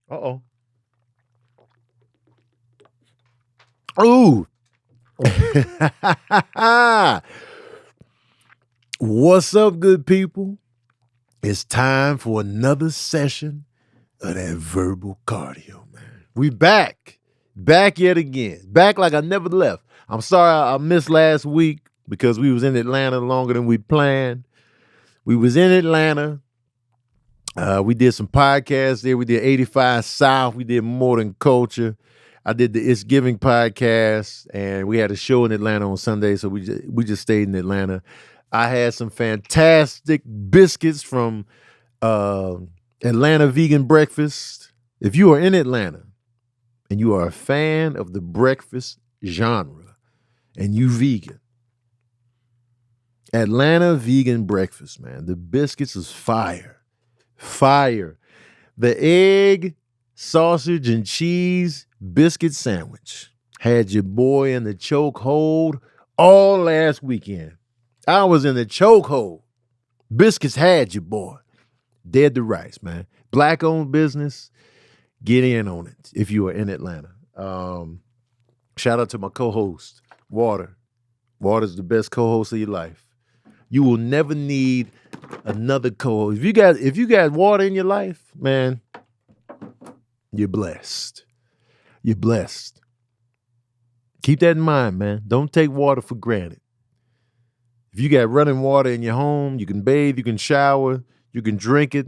Uh-oh. Ooh. What's up, good people? It's time for another session of that verbal cardio, man. We back. Back yet again. Back like I never left. I'm sorry I missed last week because we was in Atlanta longer than we planned. We was in Atlanta. We did some podcasts there. We did 85 South. We did More Than Culture. I did the It's Giving podcast, and we had a show in Atlanta on Sunday, so we just stayed in Atlanta. I had some fantastic biscuits from Atlanta Vegan Breakfast. If you are in Atlanta and you are a fan of the breakfast genre and you vegan, Atlanta Vegan Breakfast, man, the biscuits is fire. Fire. The egg, sausage, and cheese biscuit sandwich had your boy in the chokehold all last weekend. I was in the chokehold. Biscuits had your boy. Dead to rights, man. Black owned business. Get in on it if you are in Atlanta. Shout out to my co-host, Water. Water's the best co-host of your life. You will never need another co-host. If you got Water in your life, man, you're blessed. You're blessed. Keep that in mind, man. Don't take water for granted. If you got running water in your home, you can bathe, you can shower, you can drink it,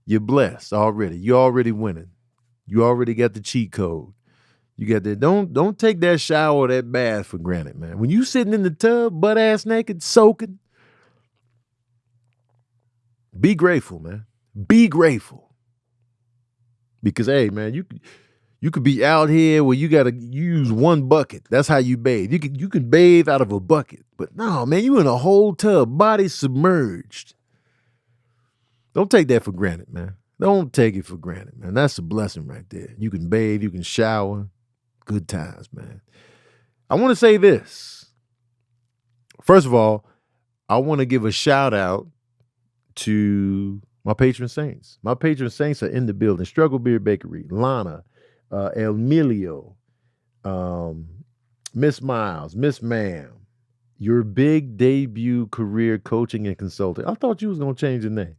you're blessed already. You're already winning. You already got the cheat code. You got that. Don't take that shower or that bath for granted, man. When you sitting in the tub, butt ass naked, soaking, be grateful, man. Be grateful. Because hey, man, you could be out here where you gotta use one bucket. That's how you bathe. You can bathe out of a bucket. But no, man, you in a whole tub, body submerged. Don't take that for granted, man. Don't take it for granted, man. That's a blessing right there. You can bathe, you can shower. Good times, man. I want to say this. First of all, I want to give a shout out to my patron saints. My patron saints are in the building. Struggle Beer Bakery, Lana, Emilio, Miss Miles, Miss Ma'am, your big debut career coaching and consulting. I thought you was going to change the name.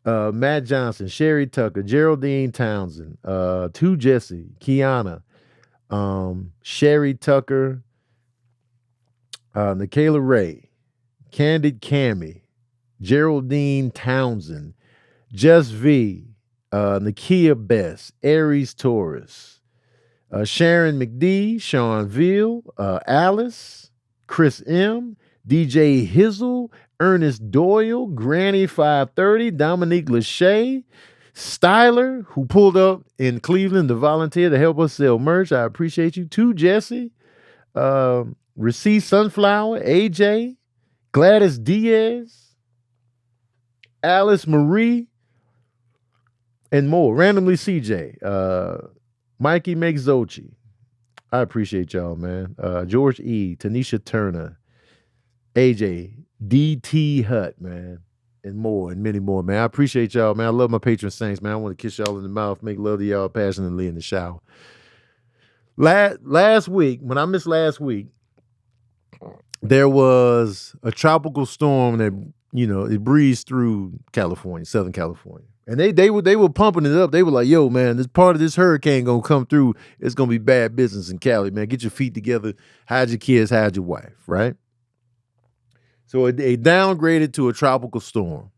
Matt Johnson, Sherry Tucker, Geraldine Townsend, To Jesse, Kiana, Sherry Tucker, Nikayla Ray, Candid Cammy, Geraldine Townsend, Just V, Nakia Best, Aries Taurus, Sharon McD, Sean Veal, Alice, Chris M, DJ Hizzle, Ernest Doyle, Granny 530, Dominique Lachey, Styler, who pulled up in Cleveland to volunteer to help us sell merch. I appreciate you. To Jesse, Receipt Sunflower, AJ, Gladys Diaz, Alice Marie, and more. Randomly CJ, Mikey Megzochi. I appreciate y'all, man. George E, Tanisha Turner, AJ, DT Hut, man, and more, and many more, man. I appreciate y'all, man. I love my patron saints, man. I want to kiss y'all in the mouth, make love to y'all passionately in the shower. Last week, when I missed last week, there was a tropical storm that, it breezed through California, Southern California. And they were pumping it up. They were like, yo, man, this part of this hurricane gonna come through. It's gonna be bad business in Cali, man. Get your feet together, hide your kids, hide your wife, right? So they downgraded to a tropical storm.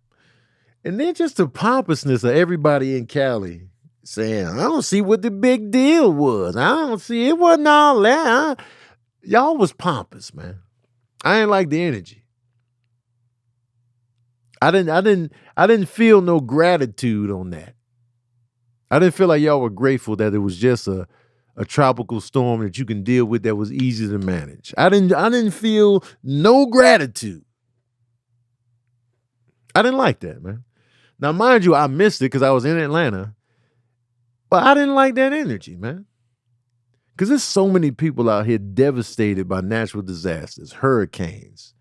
And then just the pompousness of everybody in Cali saying, I don't see what the big deal was. I don't see, it wasn't all that. Y'all was pompous, man. I ain't like the energy. I didn't feel no gratitude on that. I didn't feel like y'all were grateful that it was just a tropical storm that you can deal with that was easy to manage. I didn't feel no gratitude. I didn't like that, man. Now, mind you, I missed it because I was in Atlanta, but I didn't like that energy, man. Because there's so many people out here devastated by natural disasters, hurricanes,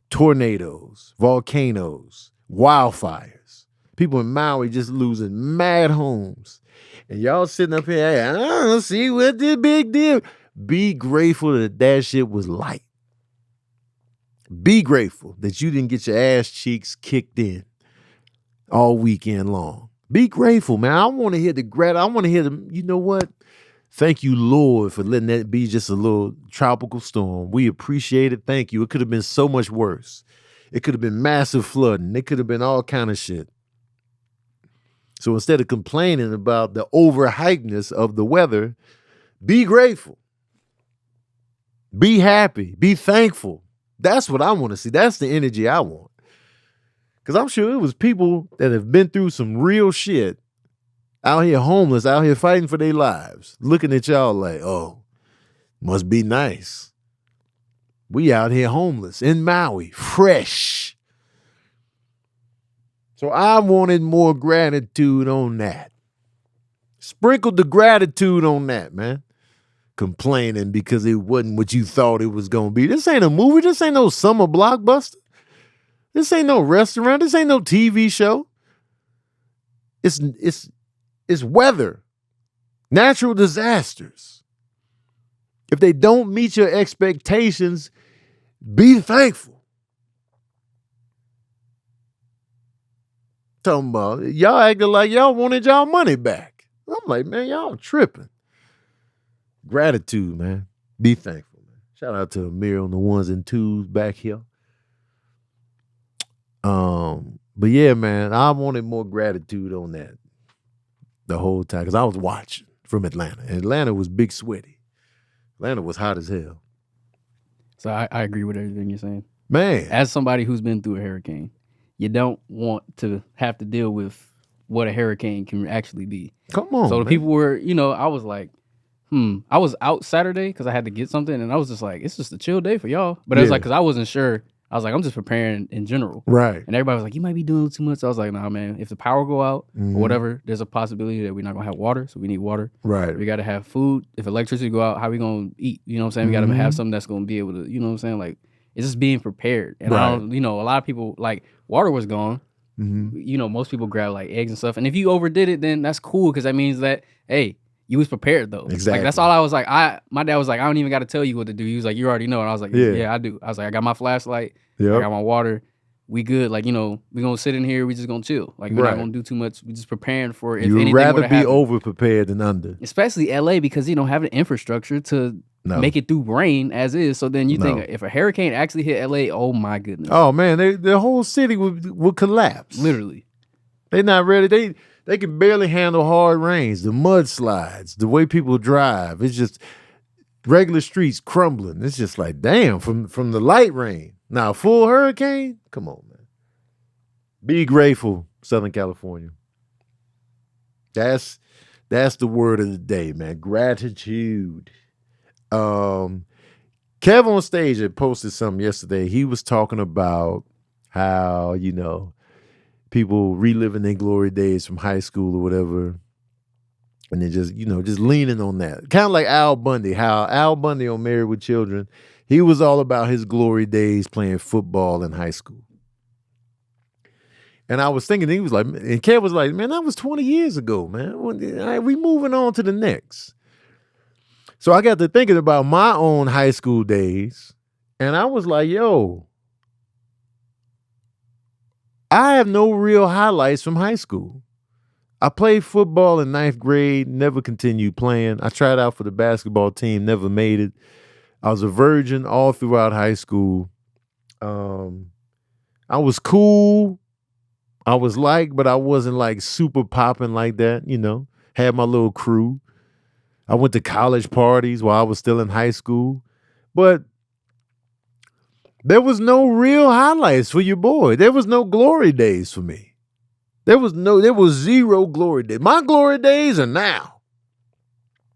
tornadoes, volcanoes, wildfires. People in Maui just losing mad homes. And y'all sitting up here, hey, I don't see what the big deal. Be grateful that shit was light. Be grateful that you didn't get your ass cheeks kicked in all weekend long. Be grateful, man. I want to hear I want to hear you know what? Thank you, Lord, for letting that be just a little tropical storm. We appreciate it. Thank you. It could have been so much worse. It could have been massive flooding. It could have been all kind of shit. So instead of complaining about the overhypeness of the weather, be grateful. Be happy. Be thankful. That's what I want to see. That's the energy I want. Because I'm sure it was people that have been through some real shit out here homeless, out here fighting for their lives, looking at y'all like, oh, must be nice. We out here homeless in Maui, fresh. So I wanted more gratitude on that. Sprinkled the gratitude on that, man. Complaining because it wasn't what you thought it was going to be. This ain't a movie. This ain't no summer blockbuster. This ain't no restaurant. This ain't no TV show. It's weather, natural disasters. If they don't meet your expectations, be thankful. Talking about y'all acting like y'all wanted y'all money back. I'm like, man, y'all tripping. Gratitude, man. Be thankful, man. Shout out to Amir on the ones and twos back here. But yeah, man, I wanted more gratitude on that the whole time because I was watching from Atlanta. And Atlanta was big sweaty. Atlanta was hot as hell. So I agree with everything you're saying. Man. As somebody who's been through a hurricane, you don't want to have to deal with what a hurricane can actually be. Come on. So the man. people were, I was like, I was out Saturday because I had to get something, and I was just like, it's just a chill day for y'all. But it was like, because I wasn't sure. I was like, I'm just preparing in general. Right. And everybody was like, you might be doing too much. So I was like, nah, man, if the power go out or whatever, there's a possibility that we're not going to have water. So we need water. Right. We got to have food. If electricity go out, how we going to eat? You know what I'm saying? We got to have something that's going to be able to, you know what I'm saying? Like, it's just being prepared. And I don't, a lot of people, like, water was gone. Most people grab, like, eggs and stuff. And if you overdid it, then that's cool because that means that, hey, you was prepared though. Exactly. Like that's all I was like. My dad was like, I don't even got to tell you what to do. He was like, you already know. And I was like, yeah, I do. I was like, I got my flashlight. I got my water. We good. Like, we gonna sit in here. We just gonna chill. Like we're not gonna do too much. We just preparing for if anything You'd rather be happen. over prepared than under. Especially LA because having infrastructure to make it through rain as is. So then you think if a hurricane actually hit LA, oh my goodness. Oh man, the whole city would collapse. Literally. They're not ready. They can barely handle hard rains, the mudslides, the way people drive. It's just regular streets crumbling. It's just like, damn, from the light rain. Now, full hurricane? Come on, man. Be grateful, Southern California. That's the word of the day, man. Gratitude. Kev on stage had posted something yesterday. He was talking about how, people reliving their glory days from high school or whatever. And then just leaning on that. Kind of like Al Bundy, how Al Bundy on Married with Children, he was all about his glory days playing football in high school. And I was thinking, he was like, and Kev was like, man, that was 20 years ago, man. We moving on to the next. So I got to thinking about my own high school days. And I was like, yo, I have no real highlights from high school. I played football in 9th grade, never continued playing. I tried out for the basketball team, never made it. I was a virgin all throughout high school. I was cool. I was liked, but I wasn't like super popping like that, Had my little crew. I went to college parties while I was still in high school. But there was no real highlights for your boy. There was no glory days for me. There was zero glory days. My glory days are now.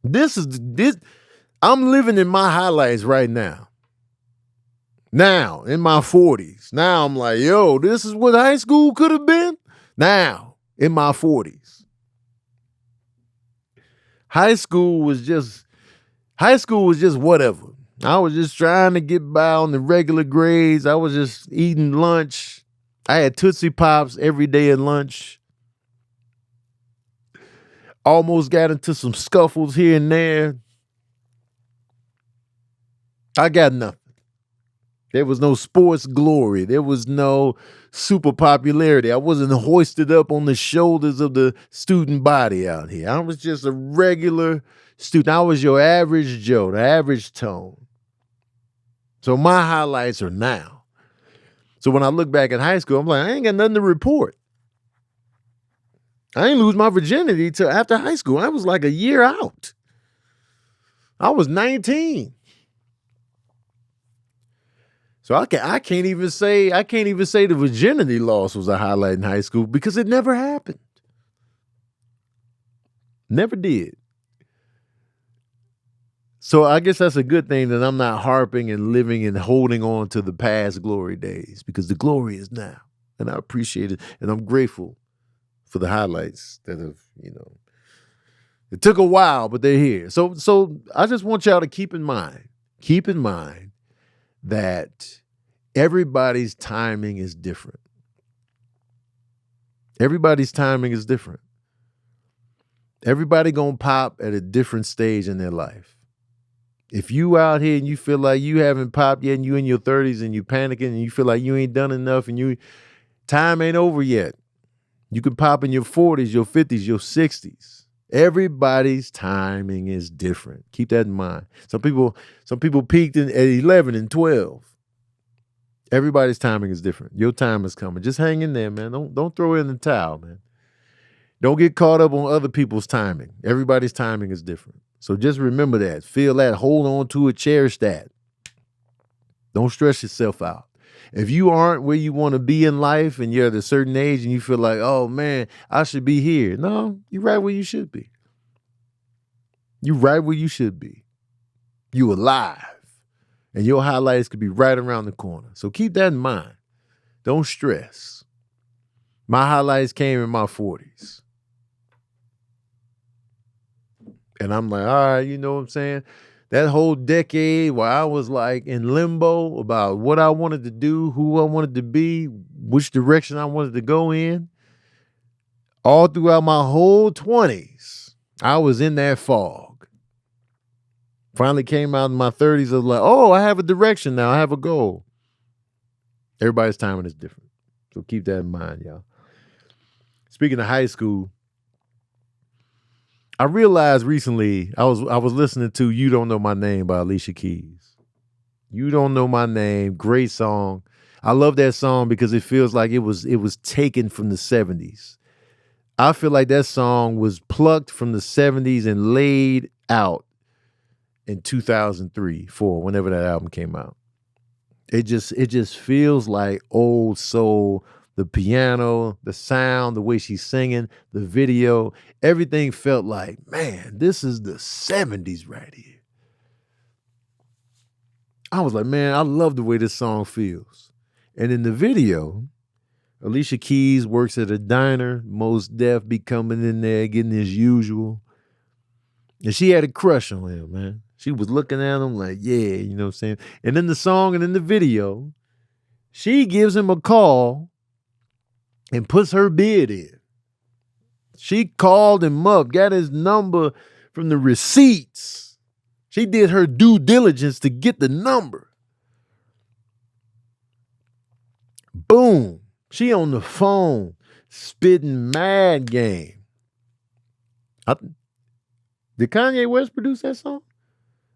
I'm living in my highlights right now. Now, in my 40s. Now I'm like, yo, this is what high school could have been. Now, in my 40s. High school was just whatever. I was just trying to get by on the regular grades. I was just eating lunch. I had Tootsie Pops every day at lunch. Almost got into some scuffles here and there. I got nothing. There was no sports glory. There was no super popularity. I wasn't hoisted up on the shoulders of the student body out here. I was just a regular student. I was your average Joe, the average tone. So my highlights are now. So when I look back at high school, I'm like, I ain't got nothing to report. I ain't lose my virginity till after high school. I was like a year out. I was 19. So I can't even say the virginity loss was a highlight in high school because it never happened. Never did. So I guess that's a good thing that I'm not harping and living and holding on to the past glory days, because the glory is now. And I appreciate it. And I'm grateful for the highlights that have, it took a while, but they're here. So I just want y'all to keep in mind that everybody's timing is different. Everybody's timing is different. Everybody gonna pop at a different stage in their life. If you out here and you feel like you haven't popped yet and you in your 30s and you panicking and you feel like you ain't done enough and time ain't over yet. You can pop in your 40s, your 50s, your 60s. Everybody's timing is different. Keep that in mind. Some people peaked at 11 and 12. Everybody's timing is different. Your time is coming. Just hang in there, man. Don't throw in the towel, man. Don't get caught up on other people's timing. Everybody's timing is different. So just remember that. Feel that. Hold on to it. Cherish that. Don't stress yourself out. If you aren't where you want to be in life and you're at a certain age and you feel like, oh man, I should be here. No, you're right where you should be. You're right where you should be. You alive. And your highlights could be right around the corner. So keep that in mind. Don't stress. My highlights came in my 40s. And I'm like, all right, you know what I'm saying? That whole decade where I was like in limbo about what I wanted to do, who I wanted to be, which direction I wanted to go in. All throughout my whole 20s, I was in that fog. Finally came out in my 30s, I was like, oh, I have a direction now. I have a goal. Everybody's timing is different. So keep that in mind, y'all. Speaking of high school, I realized recently I was listening to "You Don't Know My Name" by Alicia Keys. You Don't Know My Name, great song. I love that song because it feels like it was taken from the 70s. I feel like that song was plucked from the 70s and laid out in 2003, 4, whenever that album came out. It just feels like old soul. The piano, the sound, the way she's singing, the video, everything felt like, man, this is the 70s right here. I was like, man, I love the way this song feels. And in the video, Alicia Keys works at a diner. Mos Def be coming in there, getting his usual. And she had a crush on him, man. She was looking at him like, yeah, you know what I'm saying? And in the song and in the video, she gives him a call and puts her bid in. She called him up, got his number from the receipts. She did her due diligence to get the number. Boom. She on the phone, spitting mad game. Did Kanye West produce that song?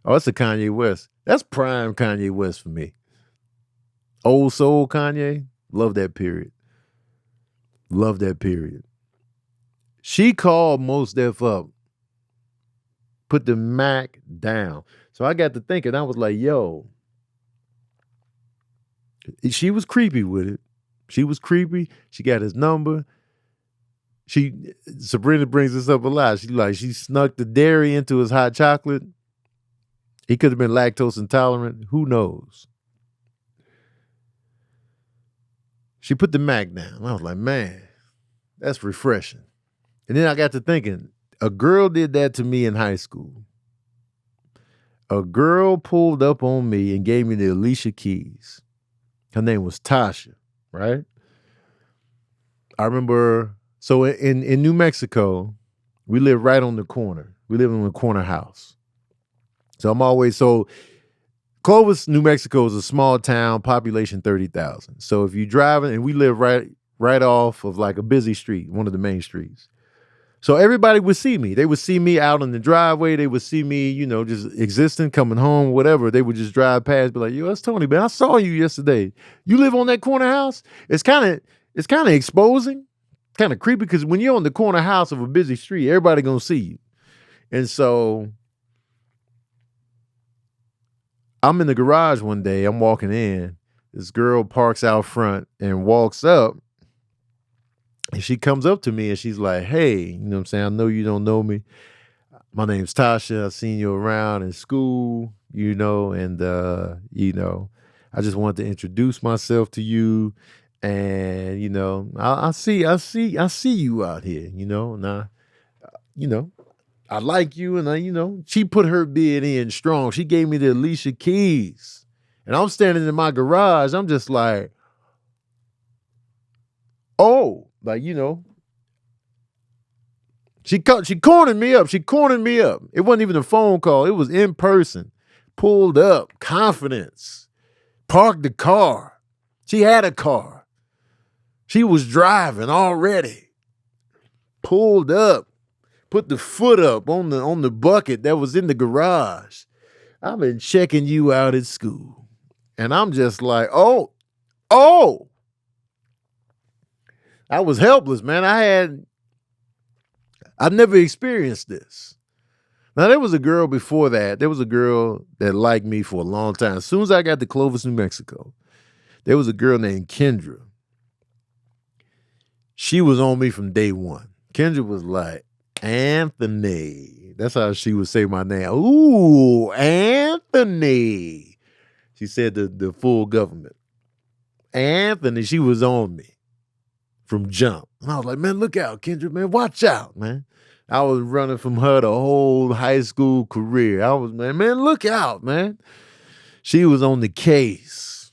Oh, it's a Kanye West. That's prime Kanye West for me. Old soul Kanye. Love that period. Love that period. She called Mos Def up, put the Mac down. So I got to thinking, I was like, yo, she was creepy with it. She was creepy. She got his number. Sabrina brings this up a lot. She snuck the dairy into his hot chocolate. He could have been lactose intolerant. Who knows? She put the Mac down. I was like, man, that's refreshing. And then I got to thinking, a girl did that to me in high school. A girl pulled up on me and gave me the Alicia Keys. Her name was Tasha, right? I remember, so in New Mexico, We live right on the corner. We live in a corner house. So Clovis, New Mexico is a small town, population 30,000. So if you're driving, and we live right off of like a busy street, one of the main streets. So everybody would see me. They would see me out in the driveway. They would see me, just existing, coming home, whatever. They would just drive past, be like, yo, that's Tony, man. I saw you yesterday. You live on that corner house? It's kind of exposing, kind of creepy, because when you're on the corner house of a busy street, everybody gonna see you. And so I'm in the garage one day. I'm walking in. This girl parks out front and walks up. And she comes up to me and she's like, hey, you know what I'm saying? I know you don't know me. My name's Tasha. I've seen you around in school, and, I just wanted to introduce myself to you. And, I see you out here, and I like you. And she put her bid in strong. She gave me the Alicia Keys. And I'm standing in my garage. I'm just like, oh. Like, she cornered me up. She cornered me up. It wasn't even a phone call. It was in person. Pulled up, confidence, parked the car. She had a car. She was driving already. Pulled up, put the foot up on the bucket that was in the garage. I've been checking you out at school. And I'm just like, oh. I was helpless, man. I never experienced this. Now, there was a girl before that. There was a girl that liked me for a long time. As soon as I got to Clovis, New Mexico, there was a girl named Kendra. She was on me from day one. Kendra was like, Anthony. That's how she would say my name. Ooh, Anthony. She said the full government. Anthony, she was on me from jump. And I was like, man, look out, Kendra, man, watch out, man. I was running from her the whole high school career. I was, man, look out, man. She was on the case.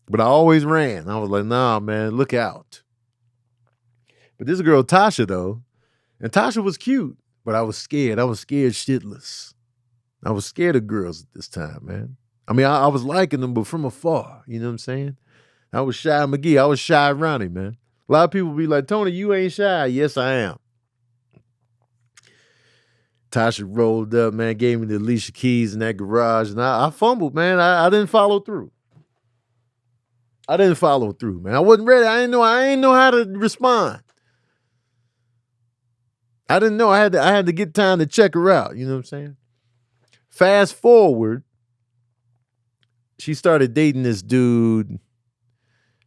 But I always ran. I was like, nah, man, look out. But this girl, Tasha, though, and Tasha was cute, but I was scared. I was scared shitless. I was scared of girls at this time, man. I mean, I was liking them, but from afar, you know what I'm saying? I was Shy McGee. I was Shy Ronnie, man. A lot of people be like, Tony, you ain't shy. Yes, I am. Tasha rolled up, man, gave me the Alicia Keys in that garage, and I fumbled, man. I didn't follow through. Man. I wasn't ready. I didn't know how to respond. I didn't know. I had to get time to check her out. You know what I'm saying? Fast forward, she started dating this dude.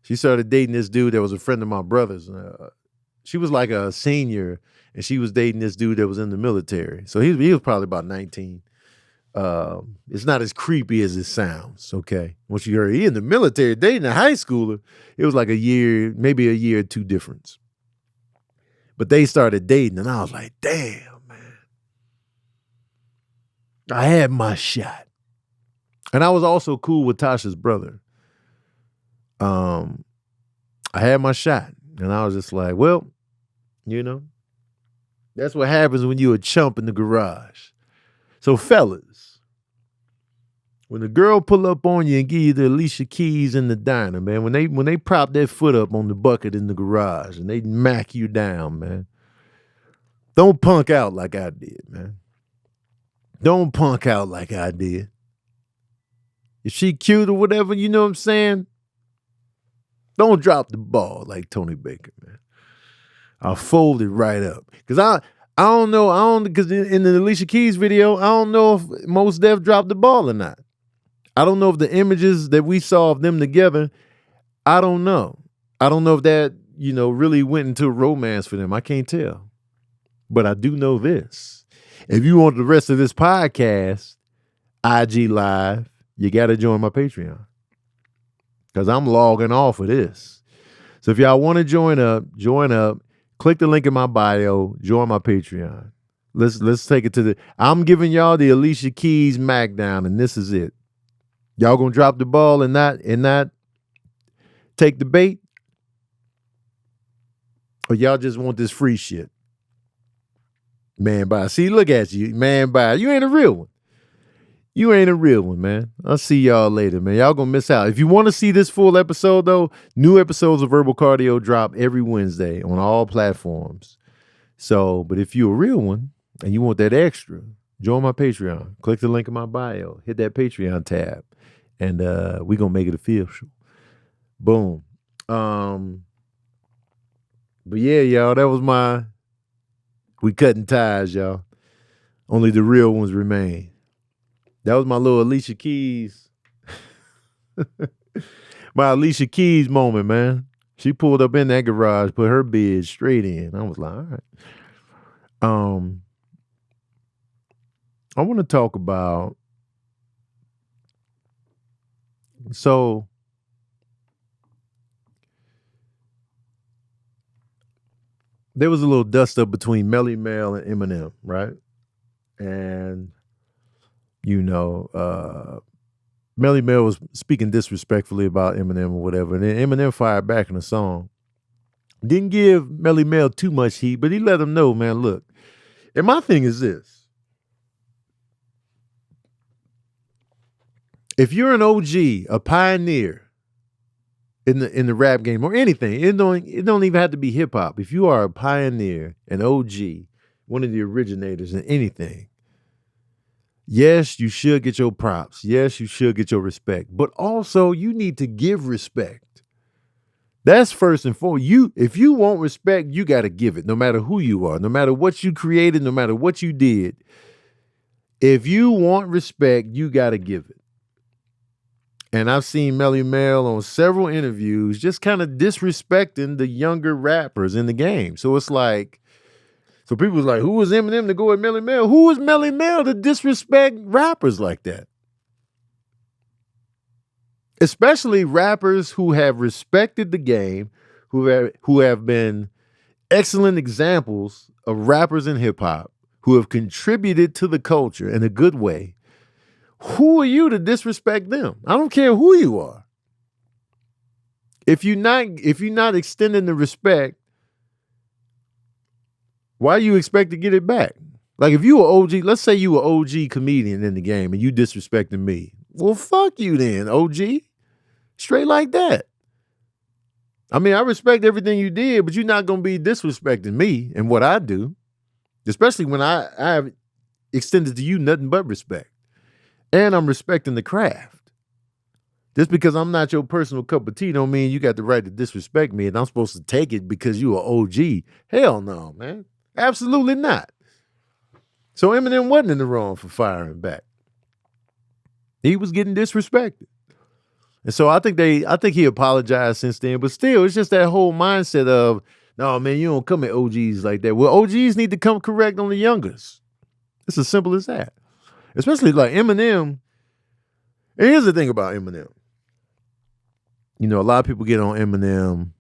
That was a friend of my brother's. She was like a senior, and she was dating this dude that was in the military. So he was probably about 19. It's not as creepy as it sounds, okay? Once you heard he in the military dating a high schooler, it was like maybe a year or two difference. But they started dating, and I was like, damn, man. I had my shot. And I was also cool with Tasha's brother. I had my shot, and I was just like, well, that's what happens when you're a chump in the garage. So fellas, when the girl pull up on you and give you the Alicia Keys in the diner, man, when they prop their foot up on the bucket in the garage and they mack you down, man, don't punk out like I did, man. Don't punk out like I did. If she cute or whatever, you know what I'm saying? Don't drop the ball like Tony Baker, man. I'll fold it right up. Because I don't know, because in the Alicia Keys video, I don't know if Mos Def dropped the ball or not. I don't know if the images that we saw of them together, I don't know. I don't know if that, really went into romance for them. I can't tell. But I do know this. If you want the rest of this podcast, IG Live, you got to join my Patreon. Because I'm logging off of this. So if y'all want to join up. Click the link in my bio. Join my Patreon. Let's take it to the... I'm giving y'all the Alicia Keys Smackdown, and this is it. Y'all gonna drop the ball and not take the bait? Or y'all just want this free shit? Man, bye. See, look at you. Man, bye. You ain't a real one. You ain't a real one, man. I'll see y'all later, man. Y'all gonna miss out. If you want to see this full episode, though, new episodes of Verbal Cardio drop every Wednesday on all platforms. So, but if you're a real one and you want that extra, join my Patreon. Click the link in my bio. Hit that Patreon tab. And we gonna make it official. Boom. But yeah, y'all, that was we cutting ties, y'all. Only the real ones remain. That was my little Alicia Keys. My Alicia Keys moment, man. She pulled up in that garage, put her bid straight in. I was like, all right. I want to talk about, so there was a little dust up between Melly Mel and Eminem, right? And Melly Mel was speaking disrespectfully about Eminem or whatever, and then Eminem fired back in a song. Didn't give Melly Mel too much heat, but he let him know, man, look. And my thing is this. If you're an OG, a pioneer in the rap game or anything, it don't even have to be hip hop. If you are a pioneer, an OG, one of the originators in anything, yes, you should get your props. Yes, you should get your respect. But also, you need to give respect. That's first and foremost. If you want respect, you got to give it, no matter who you are, no matter what you created, no matter what you did. If you want respect, you got to give it. And I've seen Melly Mel on several interviews just kind of disrespecting the younger rappers in the game. So it's like, so people was like, who was Eminem to go at Melly Mel? Who was Melly Mel to disrespect rappers like that? Especially rappers who have respected the game, who have been excellent examples of rappers in hip hop, who have contributed to the culture in a good way. Who are you to disrespect them? I don't care who you are. If you're not extending the respect, why do you expect to get it back? Like if you were OG, let's say you were OG comedian in the game and you disrespecting me. Well, fuck you then, OG. Straight like that. I mean, I respect everything you did, but you're not going to be disrespecting me and what I do, especially when I have extended to you nothing but respect. And I'm respecting the craft. Just because I'm not your personal cup of tea don't mean you got the right to disrespect me and I'm supposed to take it because you are OG. Hell no, man. Absolutely not. So Eminem wasn't in the wrong for firing back. He was getting disrespected. And so I think he apologized since then, but still, it's just that whole mindset of, no, man, you don't come at OGs like that. Well, OGs need to come correct on the youngers. It's as simple as that. Especially like Eminem. And here's the thing about Eminem. A lot of people get on Eminem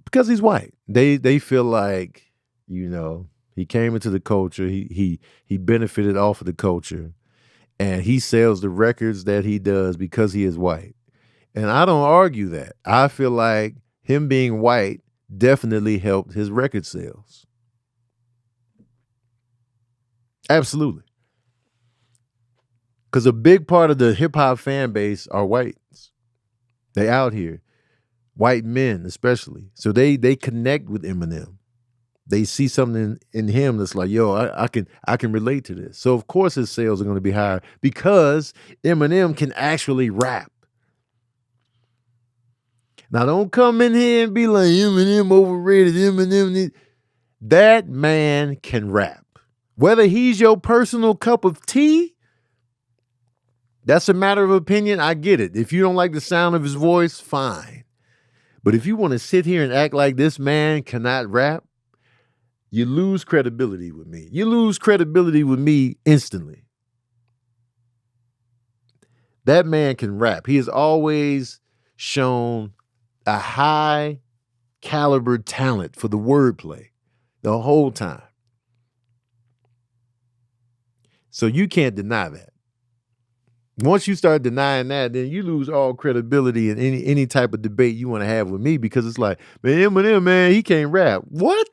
because he's white. They feel like, he came into the culture, he benefited off of the culture, and he sells the records that he does because he is white. And I don't argue that. I feel like him being white definitely helped his record sales. Absolutely. Because a big part of the hip-hop fan base are whites. They out here. White men especially. So they connect with Eminem. They see something in him that's like, yo, I can relate to this. So of course his sales are going to be higher because Eminem can actually rap. Now don't come in here and be like, Eminem overrated, Eminem. That man can rap. Whether he's your personal cup of tea, that's a matter of opinion. I get it. If you don't like the sound of his voice, fine. But if you want to sit here and act like this man cannot rap, you lose credibility with me. You lose credibility with me instantly. That man can rap. He has always shown a high caliber talent for the wordplay the whole time. So you can't deny that. Once you start denying that, then you lose all credibility in any type of debate you want to have with me because it's like, man, Eminem, man, he can't rap. What?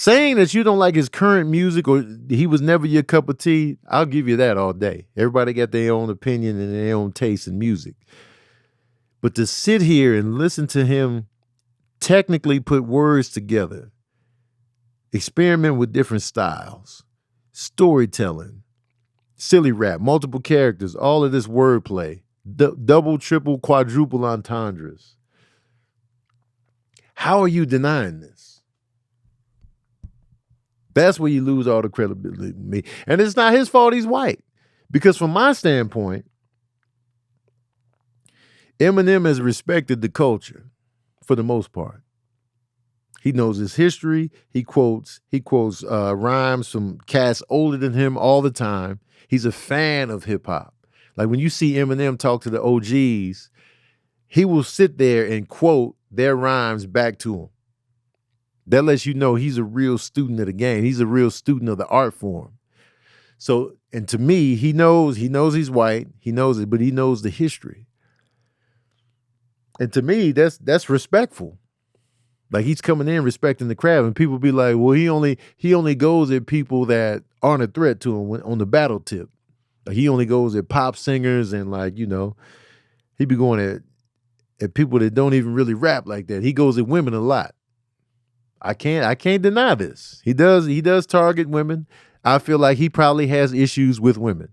Saying that you don't like his current music or he was never your cup of tea, I'll give you that all day. Everybody got their own opinion and their own taste in music. But to sit here and listen to him technically put words together, experiment with different styles, storytelling, silly rap, multiple characters, all of this wordplay, double, triple, quadruple entendres. How are you denying this? That's where you lose all the credibility with me. And it's not his fault he's white. Because from my standpoint, Eminem has respected the culture for the most part. He knows his history. He quotes rhymes from cats older than him all the time. He's a fan of hip hop. Like when you see Eminem talk to the OGs, he will sit there and quote their rhymes back to him. That lets you know he's a real student of the game. He's a real student of the art form. So, and to me, he knows he's white. He knows it, but he knows the history. And to me, that's respectful. Like he's coming in respecting the craft, and people be like, well, he only goes at people that aren't a threat to him on the battle tip. Like he only goes at pop singers and he be going at people that don't even really rap like that. He goes at women a lot. I can't deny this. He does target women. I feel like he probably has issues with women.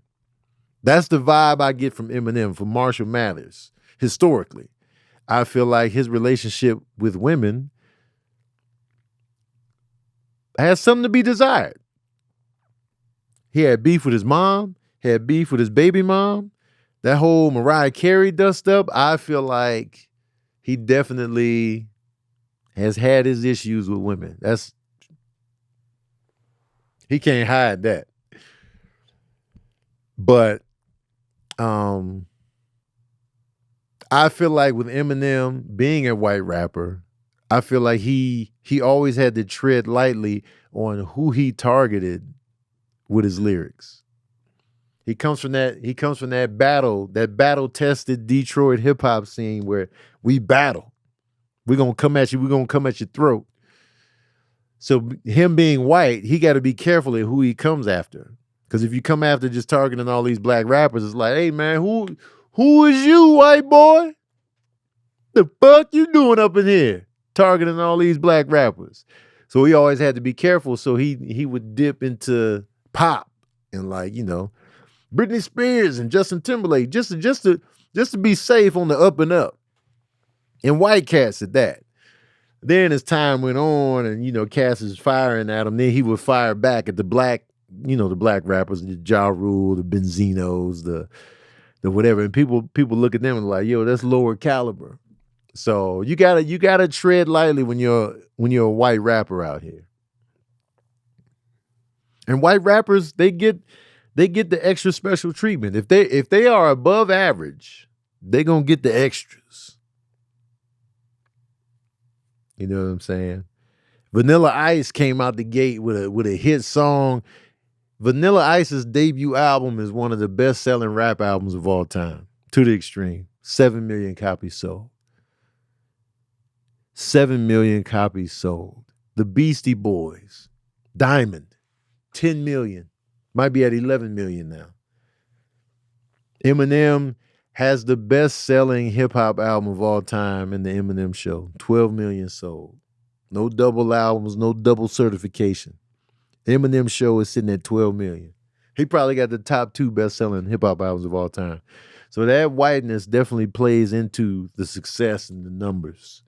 That's the vibe I get from Eminem, from Marshall Mathers. Historically, I feel like his relationship with women has something to be desired. He had beef with his mom, had beef with his baby mom. That whole Mariah Carey dust up, I feel like he definitely has had his issues with women. He can't hide that. But I feel like with Eminem being a white rapper, I feel like he always had to tread lightly on who he targeted with his lyrics. He comes from that battle tested Detroit hip hop scene where we battle. We're gonna come at you, we're gonna come at your throat. So him being white, he got to be careful at who he comes after. Because if you come after just targeting all these black rappers, it's like, hey man, who is you, white boy? The fuck you doing up in here? Targeting all these black rappers. So he always had to be careful. So he would dip into pop and Britney Spears and Justin Timberlake just to be safe on the up and up. And white cats at that. Then as time went on and cats is firing at him, then he would fire back at the black rappers, the Ja Rule, the Benzinos, the whatever. And people look at them and like, yo, that's lower caliber. So you gotta tread lightly when you're a white rapper out here. And white rappers, they get the extra special treatment. If they are above average, they gonna get the extras. You know what I'm saying? Vanilla Ice came out the gate with a hit song. Vanilla Ice's debut album is one of the best-selling rap albums of all time, to the extreme. 7 million copies sold. 7 million copies sold. The Beastie Boys, Diamond, 10 million. Might be at 11 million now. Eminem has the best-selling hip-hop album of all time in the Eminem Show. 12 million sold. No double albums, no double certification. Eminem Show is sitting at 12 million. He probably got the top 2 best-selling hip-hop albums of all time. So that whiteness definitely plays into the success and the numbers.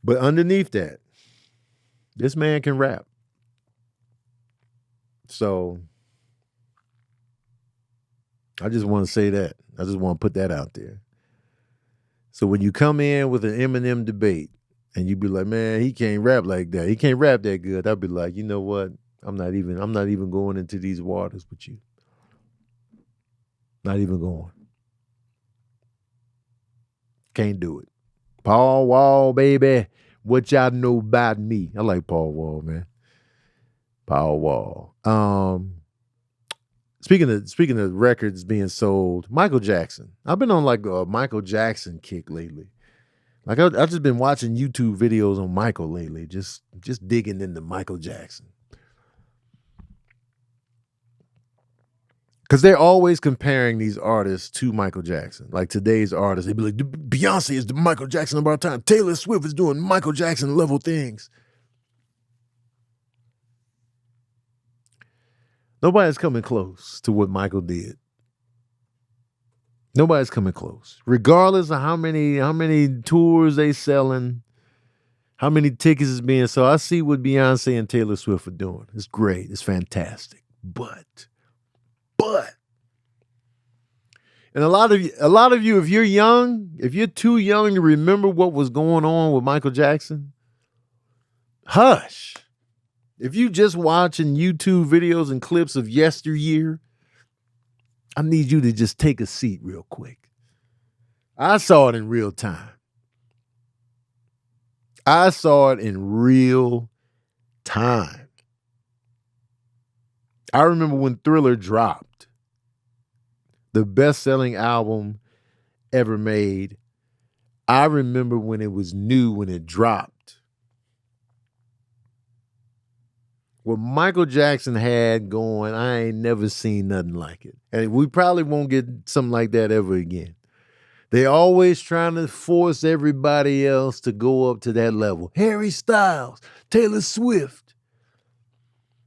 But underneath that, this man can rap. So I just want to say that. I just want to put that out there. So when you come in with an Eminem debate and you be like, man, he can't rap like that. He can't rap that good. I'll be like, you know what? I'm not even going into these waters with you. Not even going. Can't do it. Paul Wall, baby. What y'all know about me? I like Paul Wall, man. Paul Wall. Speaking of records being sold, Michael Jackson. I've been on like a Michael Jackson kick lately. Like I've just been watching YouTube videos on Michael lately, just digging into Michael Jackson. Because they're always comparing these artists to Michael Jackson. Like today's artists, they'd be like, Beyonce is the Michael Jackson of our time. Taylor Swift is doing Michael Jackson level things. Nobody's coming close to what Michael did. Nobody's coming close. Regardless of how many tours they selling, how many tickets is being sold. I see what Beyonce and Taylor Swift are doing. It's great. It's fantastic. But, and a lot of you, if you're young, if you're too young to remember what was going on with Michael Jackson, hush. If you just watching YouTube videos and clips of yesteryear, I need you to just take a seat real quick. I saw it in real time. I saw it in real time. I remember when Thriller dropped, the best-selling album ever made. I remember when it was new, when it dropped. What Michael Jackson had going, I ain't never seen nothing like it. And we probably won't get something like that ever again. They always trying to force everybody else to go up to that level. Harry Styles, Taylor Swift.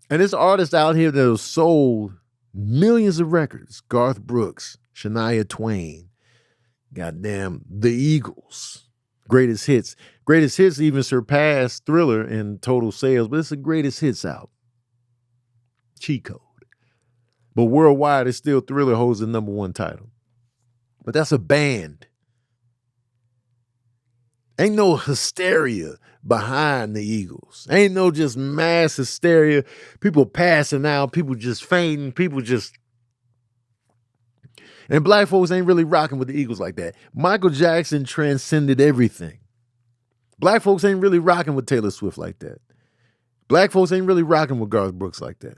And there's artists out here that have sold millions of records. Garth Brooks, Shania Twain, goddamn, The Eagles. Greatest hits. Greatest hits even surpassed Thriller in total sales, but it's the greatest hits album. Cheat code. But worldwide, it's still Thriller holds the #1 title. But that's a band. Ain't no hysteria behind the Eagles. Ain't no just mass hysteria. People passing out, people just fainting, people just... And black folks ain't really rocking with the Eagles like that. Michael Jackson transcended everything. Black folks ain't really rocking with Taylor Swift like that. Black folks ain't really rocking with Garth Brooks like that.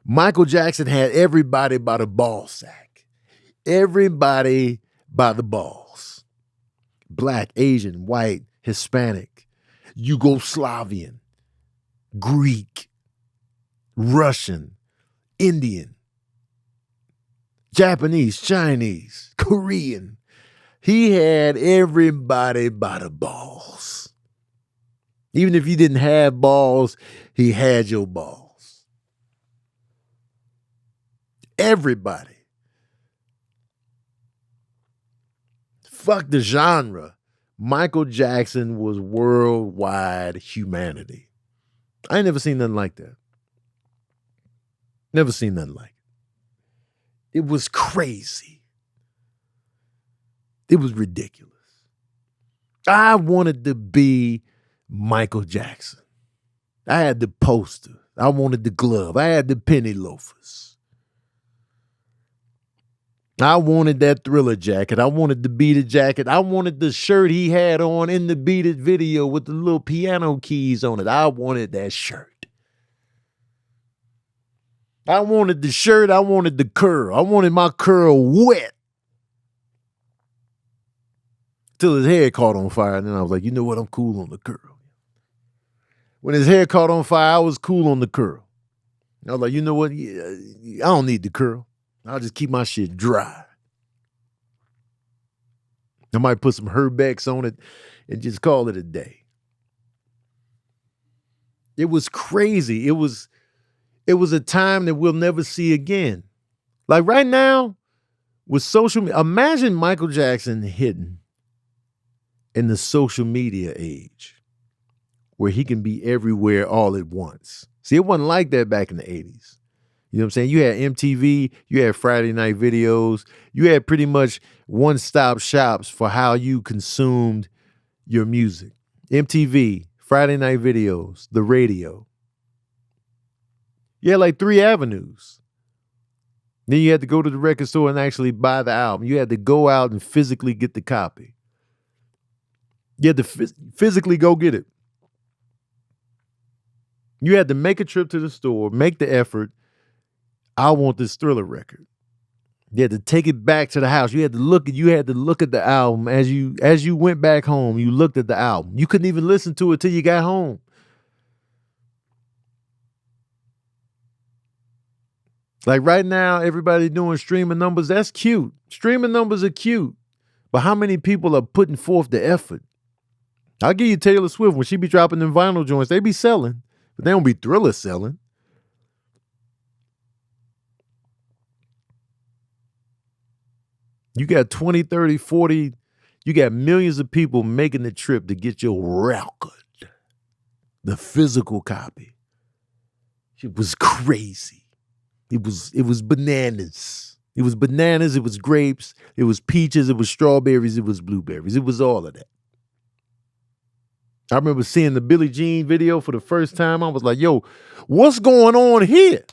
Michael Jackson had everybody by the ball sack. Everybody by the balls. Black, Asian, white, Hispanic, Yugoslavian, Greek, Russian, Indian, Japanese, Chinese, Korean. He had everybody by the balls. Even if you didn't have balls, he had your balls. Everybody. Fuck the genre. Michael Jackson was worldwide humanity. I ain't never seen nothing like that. Never seen nothing like it. It was crazy. It was ridiculous. I wanted to be Michael Jackson. I had the poster. I wanted the glove. I had the penny loafers. I wanted that Thriller jacket. I wanted the Beat It jacket. I wanted the shirt he had on in the Beat It video with the little piano keys on it. I wanted that shirt. I wanted the shirt. I wanted the curl. I wanted my curl wet. Till his hair caught on fire. And then I was like, you know what? I'm cool on the curl. When his hair caught on fire, I was cool on the curl. I was like, you know what? I don't need the curl. I'll just keep my shit dry. I might put some Herbex on it and just call it a day. It was crazy. It was a time that we'll never see again. Like right now, with social media, imagine Michael Jackson hitting in the social media age where he can be everywhere all at once. See, it wasn't like that back in the 80s. You know what I'm saying? You had MTV, you had Friday Night Videos, you had pretty much one-stop shops for how you consumed your music. MTV, Friday Night Videos, the radio. You had like 3 avenues. Then you had to go to the record store and actually buy the album. You had to go out and physically get the copy. You had to physically go get it. You had to make a trip to the store, make the effort. I want this Thriller record. You had to take it back to the house. You had to look at the album as you went back home. You looked at the album. You couldn't even listen to it till you got home. Like right now, everybody doing streaming numbers. That's cute. Streaming numbers are cute. But how many people are putting forth the effort? I'll give you Taylor Swift. When she be dropping them vinyl joints, they be selling. But they don't be Thriller selling. You got 20, 30, 40, you got millions of people making the trip to get your record. The physical copy. It was crazy. It was bananas. It was bananas, it was grapes, it was peaches, it was strawberries, it was blueberries. It was all of that. I remember seeing the Billie Jean video for the first time. I was like, yo, what's going on here?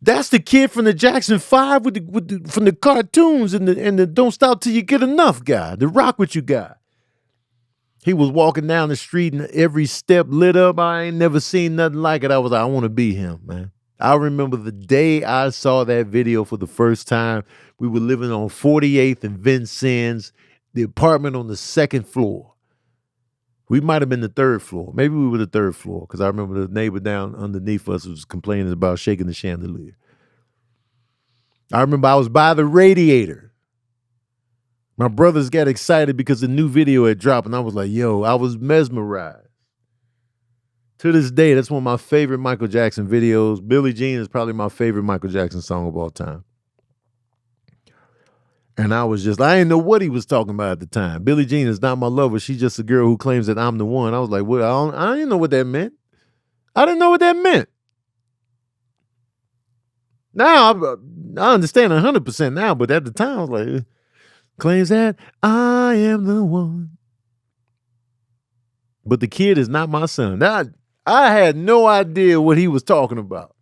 That's the kid from the Jackson 5 from the cartoons and the Don't Stop Till You Get Enough guy, the Rock With You guy. He was walking down the street and every step lit up. I ain't never seen nothing like it. I was like, I want to be him, man. I remember the day I saw that video for the first time. We were living on 48th and Vincennes, the apartment on the second floor. We might have been the third floor. Maybe we were the third floor because I remember the neighbor down underneath us was complaining about shaking the chandelier. I remember I was by the radiator. My brothers got excited because the new video had dropped, and I was like, yo, I was mesmerized. To this day, that's one of my favorite Michael Jackson videos. Billie Jean is probably my favorite Michael Jackson song of all time. And I was just, I didn't know what he was talking about at the time. Billie Jean is not my lover. She's just a girl who claims that I'm the one. I was like, well, I didn't know what that meant. I didn't know what that meant. Now, I understand 100% now, but at the time, I was like, claims that I am the one. But the kid is not my son. Now, I had no idea what he was talking about.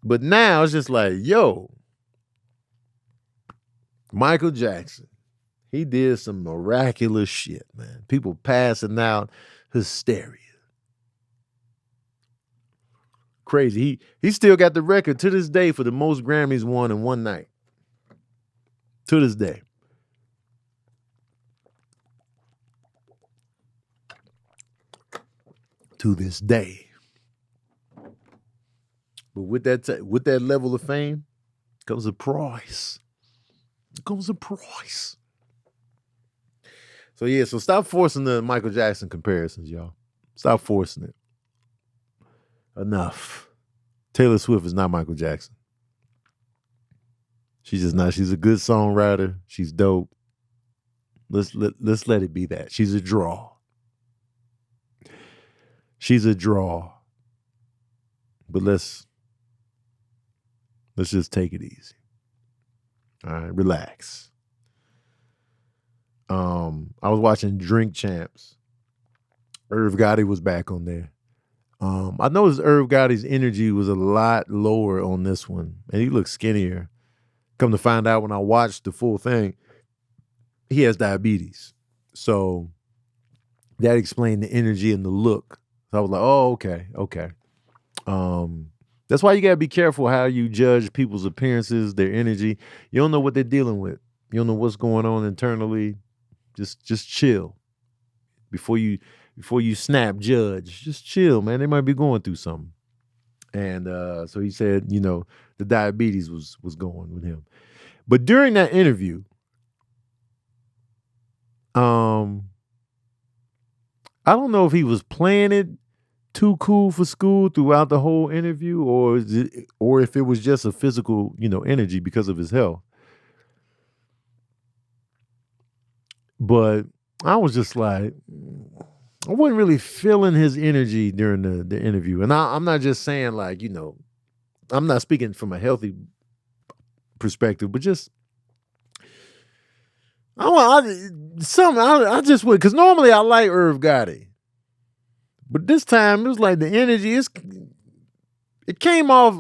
But now it's just like, yo, Michael Jackson, he did some miraculous shit, man. People passing out, hysteria. Crazy. He still got the record to this day for the most Grammys won in one night. To this day. To this day. But with that level of fame comes a price. Comes a price. So yeah, so stop forcing the Michael Jackson comparisons, y'all. Stop forcing it. Enough. Taylor Swift is not Michael Jackson. She's just not. She's a good songwriter. She's dope. Let's let it be that. She's a draw. She's a draw. But let's just take it easy. All right, relax. I was watching Drink Champs. Irv Gotti was back on there. I noticed Irv Gotti's energy was a lot lower on this one, and he looked skinnier. Come to find out when I watched the full thing, he has diabetes. So that explained the energy and the look. So I was like, oh, okay. That's why you gotta be careful how you judge people's appearances, their energy. You don't know what they're dealing with. You don't know what's going on internally. Just chill. Before you snap, judge. Just chill, man. They might be going through something. And so he said, the diabetes was going with him. But during that interview, I don't know if he was playing it too cool for school throughout the whole interview, or if it was just a physical, energy because of his health. But I was just like, I wasn't really feeling his energy during the interview. And I'm not just saying like, I'm not speaking from a healthy perspective, but just, I just would, because normally I like Irv Gotti. But this time it was like the energy, it came off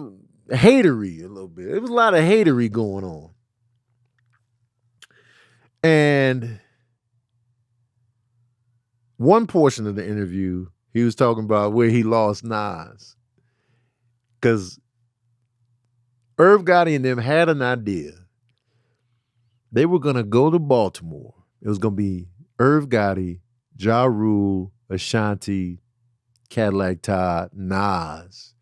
hatery a little bit. It was a lot of hatery going on. And one portion of the interview, he was talking about where he lost Nas. Because Irv Gotti and them had an idea. They were going to go to Baltimore. It was going to be Irv Gotti, Ja Rule, Ashanti, Cadillac Todd, Nas.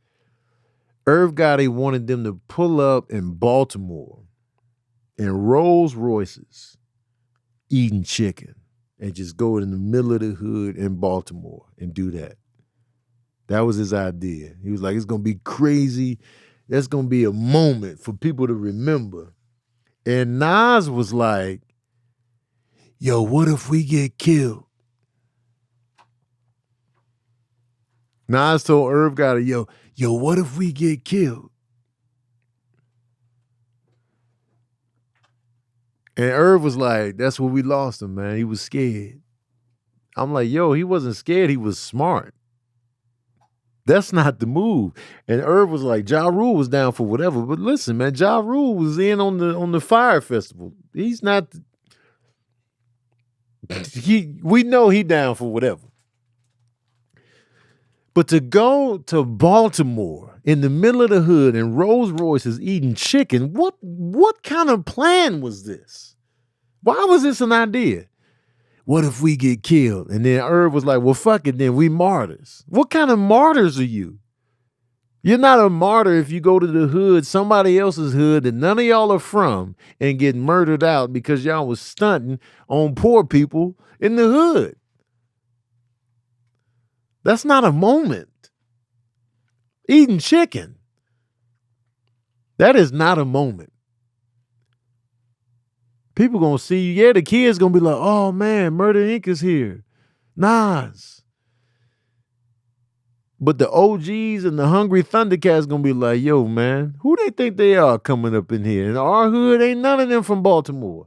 Irv Gotti wanted them to pull up in Baltimore in Rolls Royces eating chicken and just go in the middle of the hood in Baltimore and do that. That was his idea. He was like, it's going to be crazy. That's going to be a moment for people to remember. And Nas was like, yo, what if we get killed? Nas told Irv Gotti, yo, what if we get killed? And Irv was like, that's where we lost him, man. He was scared. I'm like, yo, he wasn't scared. He was smart. That's not the move. And Irv was like, Ja Rule was down for whatever. But listen, man, Ja Rule was in on the Fire Festival. He's not. We know he down for whatever. But to go to Baltimore in the middle of the hood and Rolls Royces eating chicken, what kind of plan was this? Why was this an idea? What if we get killed? And then Irv was like, well, fuck it then, we martyrs. What kind of martyrs are you? You're not a martyr if you go to the hood, somebody else's hood that none of y'all are from, and get murdered out because y'all was stunting on poor people in the hood. That's not a moment. Eating chicken. That is not a moment. People gonna see you. Yeah, the kids gonna be like, oh man, Murder Inc. is here. Nas. But the OGs and the Hungry Thundercats gonna be like, yo, man, who they think they are coming up in here? In our hood, ain't none of them from Baltimore.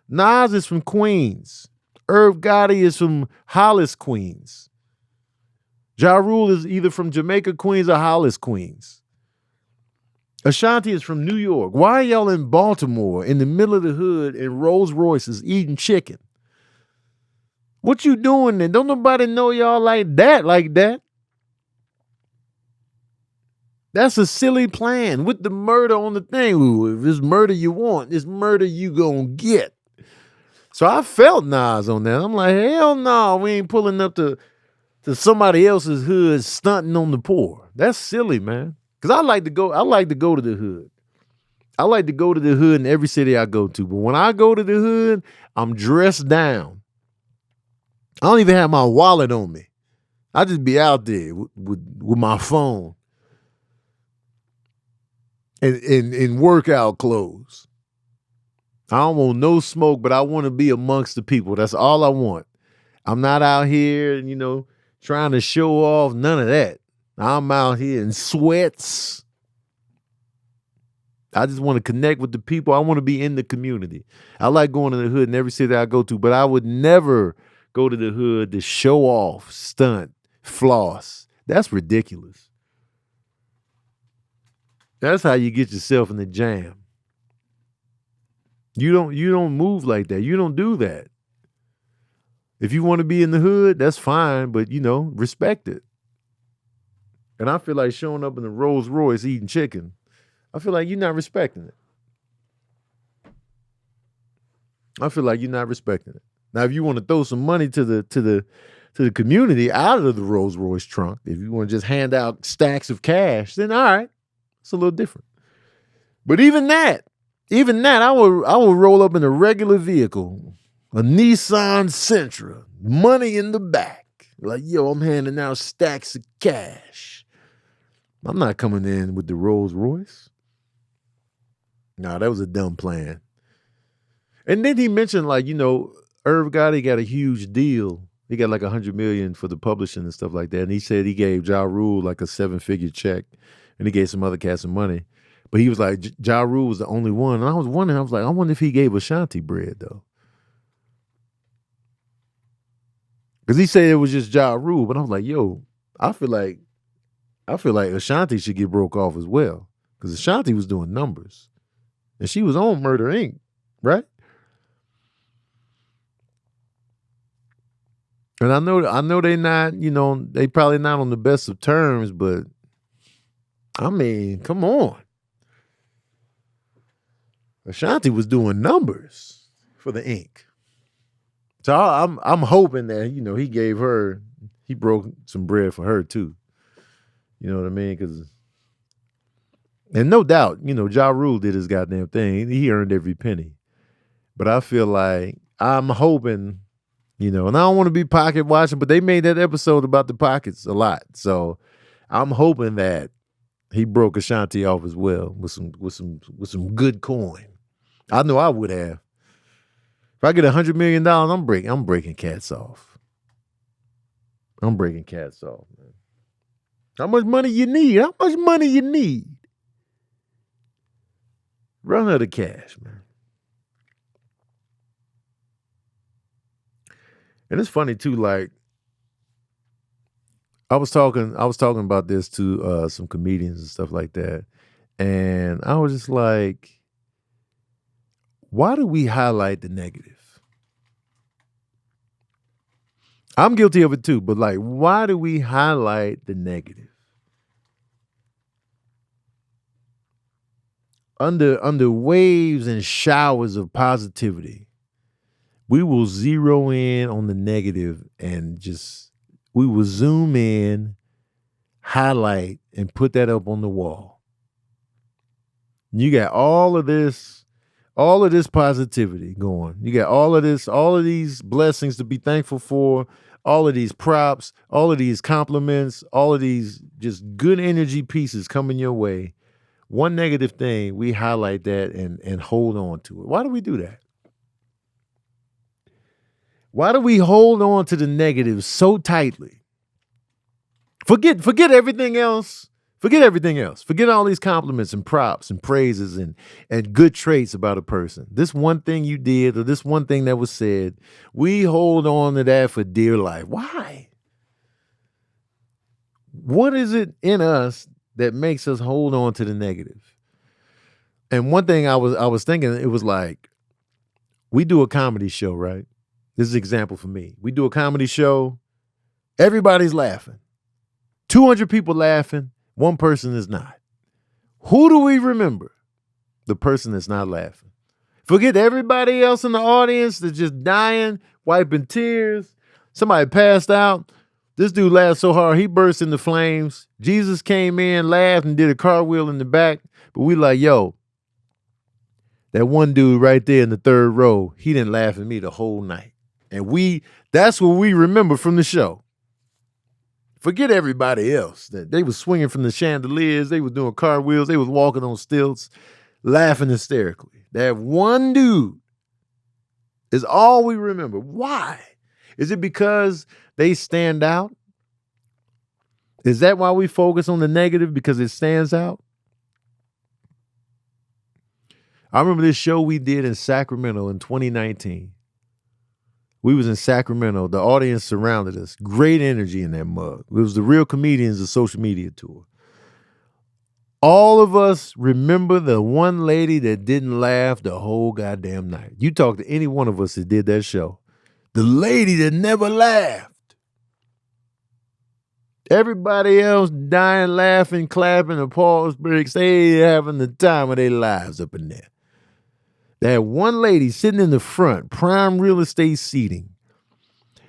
Nas is from Queens. Irv Gotti is from Hollis, Queens. Ja Rule is either from Jamaica, Queens, or Hollis, Queens. Ashanti is from New York. Why are y'all in Baltimore in the middle of the hood in Rolls Royces eating chicken? What you doing then? Don't nobody know y'all like that. That's a silly plan with the murder on the thing. Ooh, if it's murder you want, it's murder you gonna get. So I felt Nas on that. I'm like, hell no, we ain't pulling up to somebody else's hood stunting on the poor. That's silly, man. Because I like to go to the hood. I like to go to the hood in every city I go to. But when I go to the hood, I'm dressed down. I don't even have my wallet on me. I just be out there with my phone and in workout clothes. I don't want no smoke, but I want to be amongst the people. That's all I want. I'm not out here, trying to show off, none of that. I'm out here in sweats. I just want to connect with the people. I want to be in the community. I like going to the hood in every city I go to, but I would never go to the hood to show off, stunt, floss. That's ridiculous. That's how you get yourself in the jam. You don't move like that. You don't do that. If you want to be in the hood, that's fine, but respect it. And I feel like showing up in the Rolls Royce eating chicken, I feel like you're not respecting it. I feel like you're not respecting it. Now, if you want to throw some money to the community out of the Rolls Royce trunk, if you want to just hand out stacks of cash, then all right, it's a little different. But even that, I will roll up in a regular vehicle, a Nissan Sentra, money in the back. Like, yo, I'm handing out stacks of cash. I'm not coming in with the Rolls Royce. Nah, that was a dumb plan. And then he mentioned, Irv Gotti got a huge deal. He got like $100 million for the publishing and stuff like that. And he said he gave Ja Rule like a 7-figure check, and he gave some other cats some money. But he was like, Ja Rule was the only one. And I was like, I wonder if he gave Ashanti bread though. Because he said it was just Ja Rule, but I was like, yo, I feel like Ashanti should get broke off as well. Because Ashanti was doing numbers. And she was on Murder Inc., right? And I know they not, they probably not on the best of terms, but I mean, come on. Ashanti was doing numbers for the Ink. So I'm hoping that he broke some bread for her too. You know what I mean? And no doubt, Ja Rule did his goddamn thing. He earned every penny. But I feel like I'm hoping, and I don't want to be pocket watching, but they made that episode about the pockets a lot. So I'm hoping that he broke Ashanti off as well with some good coin. I know I would have. If I get $100 million, I'm breaking cats off. I'm breaking cats off, man. How much money you need? How much money you need? Run her the cash, man. And it's funny too, like I was talking about this to some comedians and stuff like that. And I was just like, why do we highlight the negative? I'm guilty of it too, but like, why do we highlight the negative? Under waves and showers of positivity, we will zero in on the negative and we will zoom in, highlight, and put that up on the wall. You got all of this positivity going. You got all of these blessings to be thankful for, all of these props, all of these compliments, all of these just good energy pieces coming your way. One negative thing, we highlight that and hold on to it. Why do we do that? Why do we hold on to the negative so tightly? Forget everything else. Forget everything else. Forget all these compliments and props and praises and good traits about a person. This one thing you did or this one thing that was said, we hold on to that for dear life. Why? What is it in us that makes us hold on to the negative? And one thing I was thinking, it was like, we do a comedy show, right? This is an example for me. We do a comedy show. Everybody's laughing. 200 people laughing. One person is not. Who do we remember? The person that's not laughing. Forget everybody else in the audience that's just dying, wiping tears. Somebody passed out. This dude laughed so hard, he burst into flames. Jesus came in, laughed, and did a cartwheel in the back. But we like, yo, that one dude right there in the third row, he didn't laugh at me the whole night. And that's what we remember from the show. Forget everybody else. That they was swinging from the chandeliers, they was doing cartwheels, they was walking on stilts, laughing hysterically. That one dude is all we remember. Why? Is it because they stand out? Is that why we focus on the negative? Because it stands out? I remember this show we did in Sacramento in 2019. We was in Sacramento. The audience surrounded us. Great energy in that mug. It was the Real Comedians of Social Media Tour. All of us remember the one lady that didn't laugh the whole goddamn night. You talk to any one of us that did that show. The lady that never laughed. Everybody else dying, laughing, clapping, applause breaks. They having the time of their lives up in there. That one lady sitting in the front, prime real estate seating,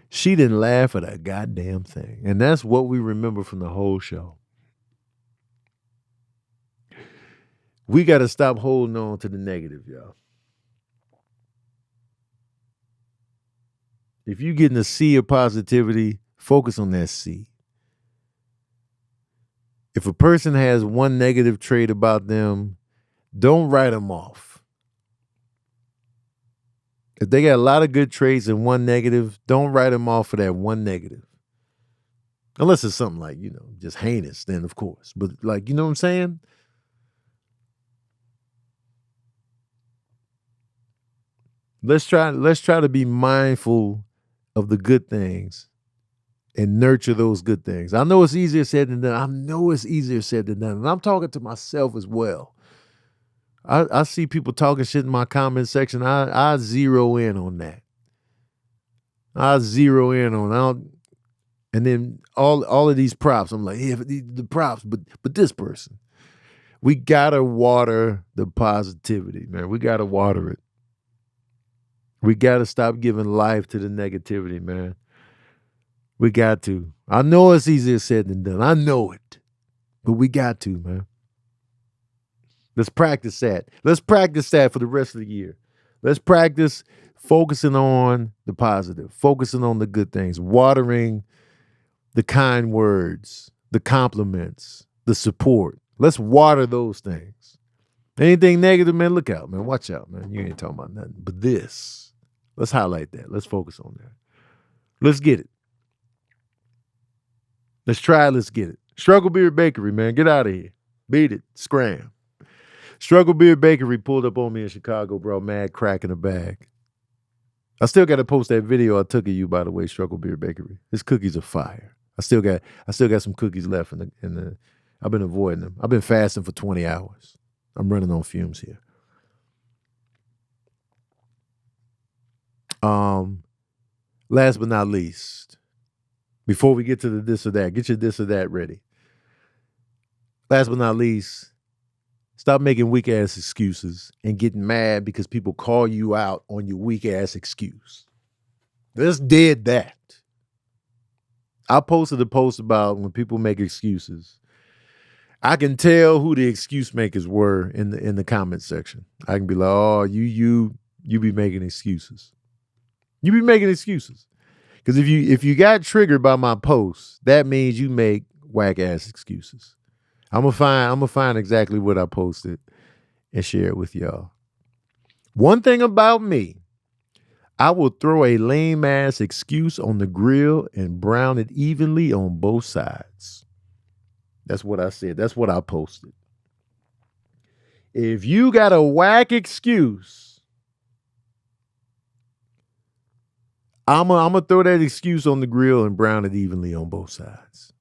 she didn't laugh at a goddamn thing. And that's what we remember from the whole show. We got to stop holding on to the negative, y'all. If you get in a sea of positivity, focus on that sea. If a person has one negative trait about them, don't write them off. If they got a lot of good traits and one negative, don't write them off for that one negative. Unless it's something like, just heinous, then of course. But like, you know what I'm saying? Let's try to be mindful of the good things and nurture those good things. I know it's easier said than done. And I'm talking to myself as well. I see people talking shit in my comment section. I zero in on that. And then all of these props. I'm like, yeah, the props, but this person. We gotta water the positivity, man. We gotta water it. We gotta stop giving life to the negativity, man. We got to. I know it's easier said than done. I know it. But we got to, man. Let's practice that. Let's practice that for the rest of the year. Let's practice focusing on the positive, focusing on the good things, watering the kind words, the compliments, the support. Let's water those things. Anything negative, man, look out, man. Watch out, man. You ain't talking about nothing. But this, let's highlight that. Let's focus on that. Let's get it. Let's try it. Let's get it. Struggle Beard Bakery, man. Get out of here. Beat it. Scram. Struggle Beard Bakery pulled up on me in Chicago, bro. Mad crack in the bag. I still got to post that video I took of you, by the way, Struggle Beard Bakery. His cookies are fire. I still got some cookies left in the I've been avoiding them. I've been fasting for 20 hours. I'm running on fumes here. Last but not least, before we get to the this or that, get your this or that ready. Last but not least, stop making weak ass excuses and getting mad because people call you out on your weak ass excuse. Just did that. I posted a post about when people make excuses. I can tell who the excuse makers were in the comment section. I can be like, oh, you be making excuses. You be making excuses. Because if you got triggered by my post, that means you make whack ass excuses. I'm gonna find exactly what I posted and share it with y'all. One thing about me, I will throw a lame ass excuse on the grill and brown it evenly on both sides. That's what I said. That's what I posted. If you got a whack excuse, I'm gonna throw that excuse on the grill and brown it evenly on both sides.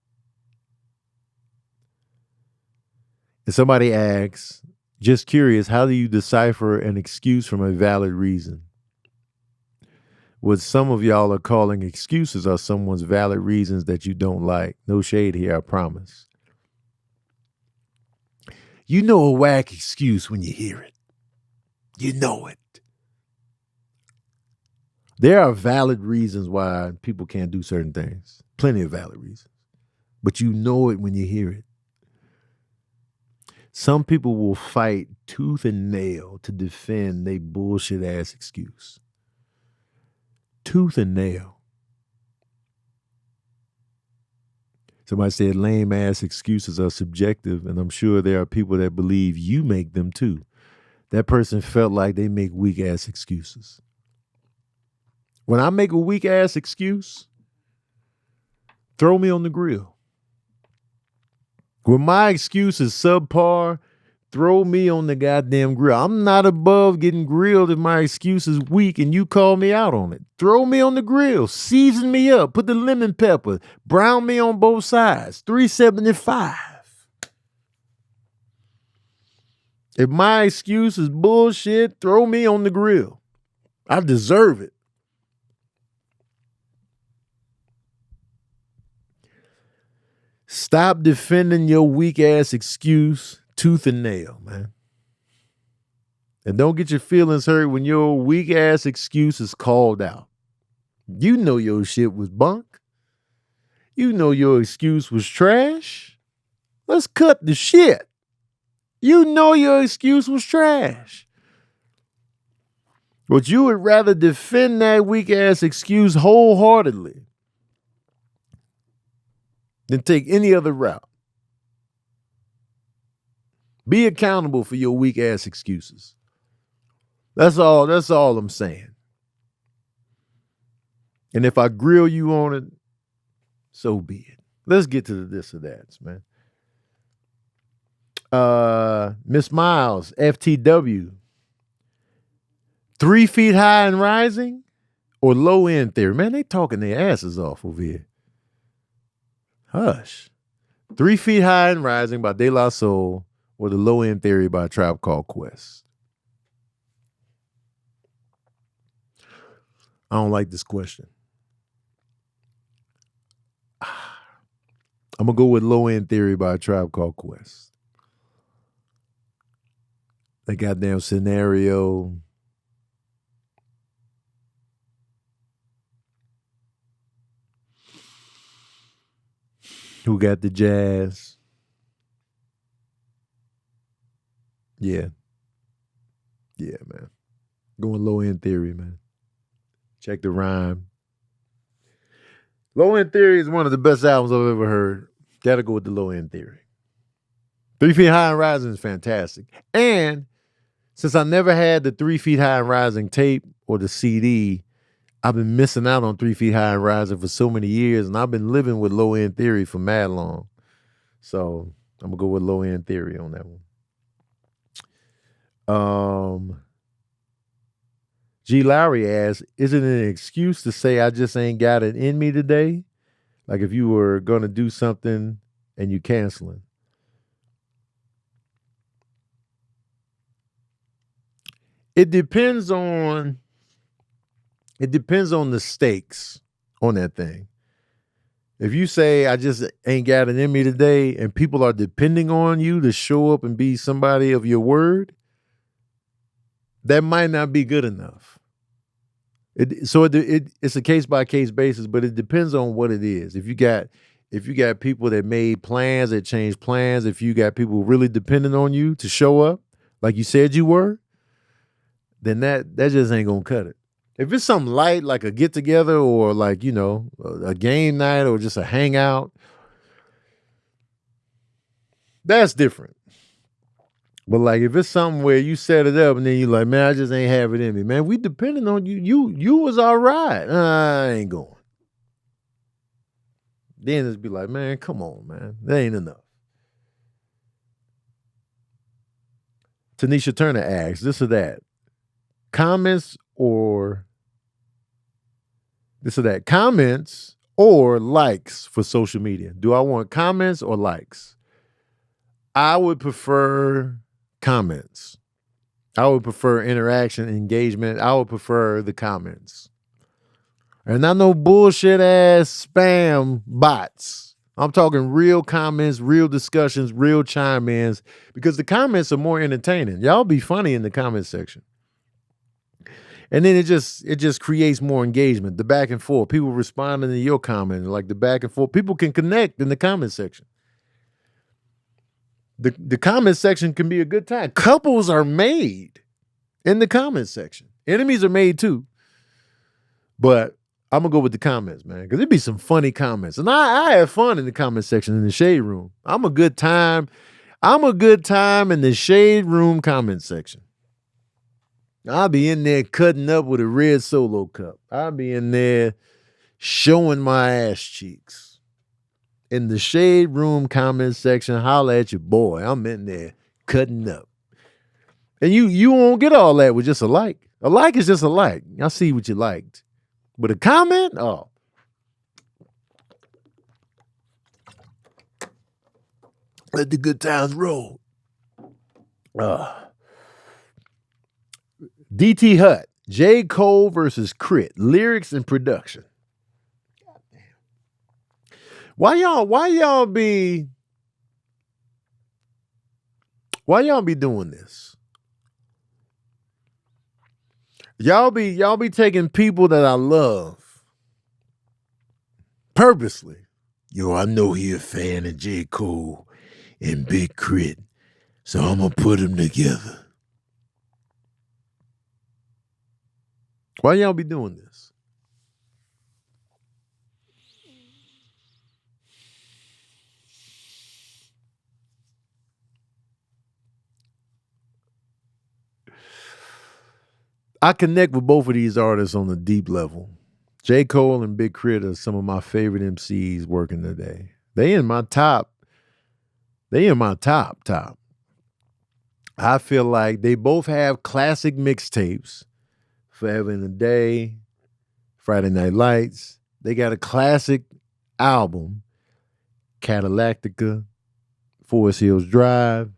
And somebody asks, just curious, how do you decipher an excuse from a valid reason? What some of y'all are calling excuses are someone's valid reasons that you don't like. No shade here, I promise. You know a whack excuse when you hear it. You know it. There are valid reasons why people can't do certain things. Plenty of valid reasons. But you know it when you hear it. Some people will fight tooth and nail to defend their bullshit ass excuse. Tooth and nail. Somebody said lame ass excuses are subjective, and I'm sure there are people that believe you make them too. That person felt like they make weak ass excuses. When I make a weak ass excuse, throw me on the grill. When my excuse is subpar, throw me on the goddamn grill. I'm not above getting grilled if my excuse is weak and you call me out on it. Throw me on the grill. Season me up. Put the lemon pepper. Brown me on both sides. $3.75. If my excuse is bullshit, throw me on the grill. I deserve it. Stop defending your weak ass excuse tooth and nail, man. And don't get your feelings hurt when your weak ass excuse is called out. You know your shit was bunk. You know your excuse was trash. Let's cut the shit. You know your excuse was trash. But you would rather defend that weak ass excuse wholeheartedly than take any other route. Be accountable for your weak ass excuses. That's all I'm saying. And if I grill you on it, so be it. Let's get to the this or that, man. Miss Miles, FTW. 3 feet high and rising or low end theory? Man, they talking their asses off over here. Hush. 3 feet high and rising by De La Soul or the low end theory by a Tribe Called Quest? I don't like this question. I'm going to go with low end theory by a Tribe Called Quest. that goddamn scenario. Who got the Jazz? Yeah. Yeah, man. Going Low End Theory, man. Check the rhyme. Low End Theory is one of the best albums I've ever heard. Gotta go with the Low End Theory. 3 Feet High and Rising is fantastic. And since I never had the 3 Feet High and Rising tape or the CD, I've been missing out on 3 Feet High and Rising for so many years, and I've been living with Low End Theory for mad long. So I'm gonna go with Low End Theory on that one. G. Lowry asks, is it an excuse to say I just ain't got it in me today? Like if you were gonna do something and you canceling. It depends on the stakes on that thing. If you say I just ain't got it in me today and people are depending on you to show up and be somebody of your word, that might not be good enough. It's a case by case basis, but it depends on what it is. If you got people that made plans, that changed plans, if you got people really depending on you to show up like you said you were, then that just ain't gonna cut it. If it's something light like a get together or like, a game night or just a hangout, that's different. But like if it's something where you set it up and then you're like, man, I just ain't have it in me. Man, we depending on you. You was all right. I ain't going. Then it's be like, man, come on, man. That ain't enough. Tanisha Turner asks, this or that. Comments or likes for social media? Do I want comments or likes? I would prefer comments. I would prefer interaction, engagement. I would prefer the comments. And not no bullshit ass spam bots. I'm talking real comments, real discussions, real chime-ins, because the comments are more entertaining. Y'all be funny in the comment section. And then it just creates more engagement, the back and forth. People responding to your comment, like the back and forth. People can connect in the comment section. The comment section can be a good time. Couples are made in the comment section. Enemies are made too. But I'm going to go with the comments, man, because there'd be some funny comments. And I have fun in the comment section in the Shade Room. I'm a good time in the Shade Room comment section. I'll be in there cutting up with a red Solo cup. I'll be in there showing my ass cheeks. In the Shade Room comment section, holla at your boy. I'm in there cutting up. And you won't get all that with just a like. A like is just a like. I see what you liked. But a comment? Oh. Let the good times roll. DT Hut, J. Cole versus Crit, lyrics and production. Why y'all be doing this? Y'all be taking people that I love purposely. Yo, I know he a fan of J. Cole and Big Crit, so I'm gonna put them together. Why y'all be doing this? I connect with both of these artists on a deep level. J. Cole and Big Crit are some of my favorite MCs working today. They in my top. I feel like they both have classic mixtapes. Forever in a Day, Friday Night Lights. They got a classic album, Cadillactica, Forest Hills Drive.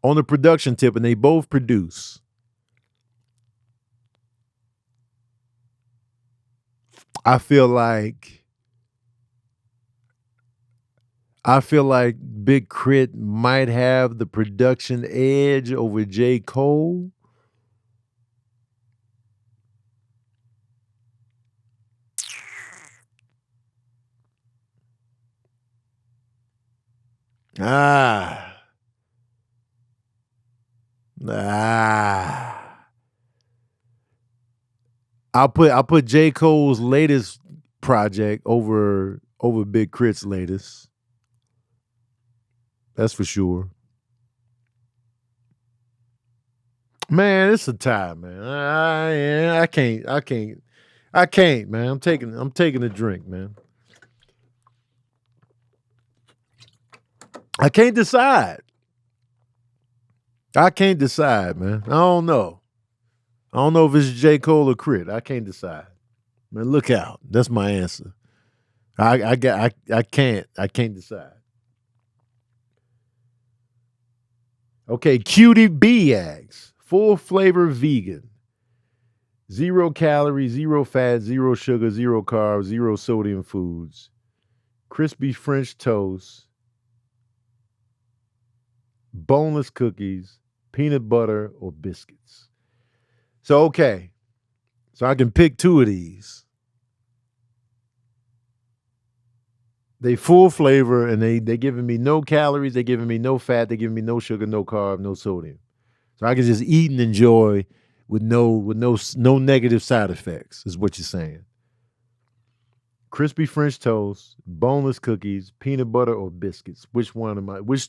On the production tip, and they both produce. I feel like I feel like Big Crit might have the production edge over J. Cole. Ah. I'll put J. Cole's latest project over Big Crit's latest. That's for sure. Man, it's a tie, man. I can't, man. I'm taking a drink, man. I can't decide. I can't decide, man. I don't know. I don't know if it's J. Cole or Crit. I can't decide. Man, look out. That's my answer. I can't decide. Okay, Cutie B asks, full flavor vegan. 0 calories, 0 fat, 0 sugar, 0 carbs, 0 sodium foods. Crispy French toast. Boneless cookies, peanut butter, or biscuits. So, okay. So I can pick 2 of these. They full flavor and they giving me no calories, they giving me no fat, they giving me no sugar, no carb, no sodium. So I can just eat and enjoy with no negative side effects, is what you're saying. Crispy French toast, boneless cookies, peanut butter, or biscuits. Which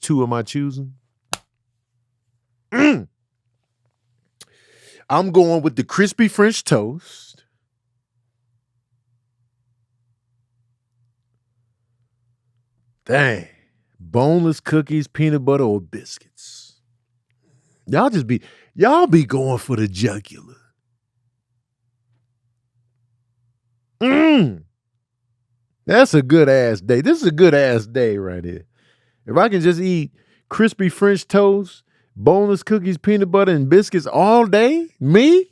2 am I choosing? I'm going with the crispy French toast. Dang. Boneless cookies, peanut butter, or biscuits. Y'all be going for the jugular. That's a good ass day. This is a good ass day right here. If I can just eat crispy French toast, boneless cookies, peanut butter, and biscuits all day, me,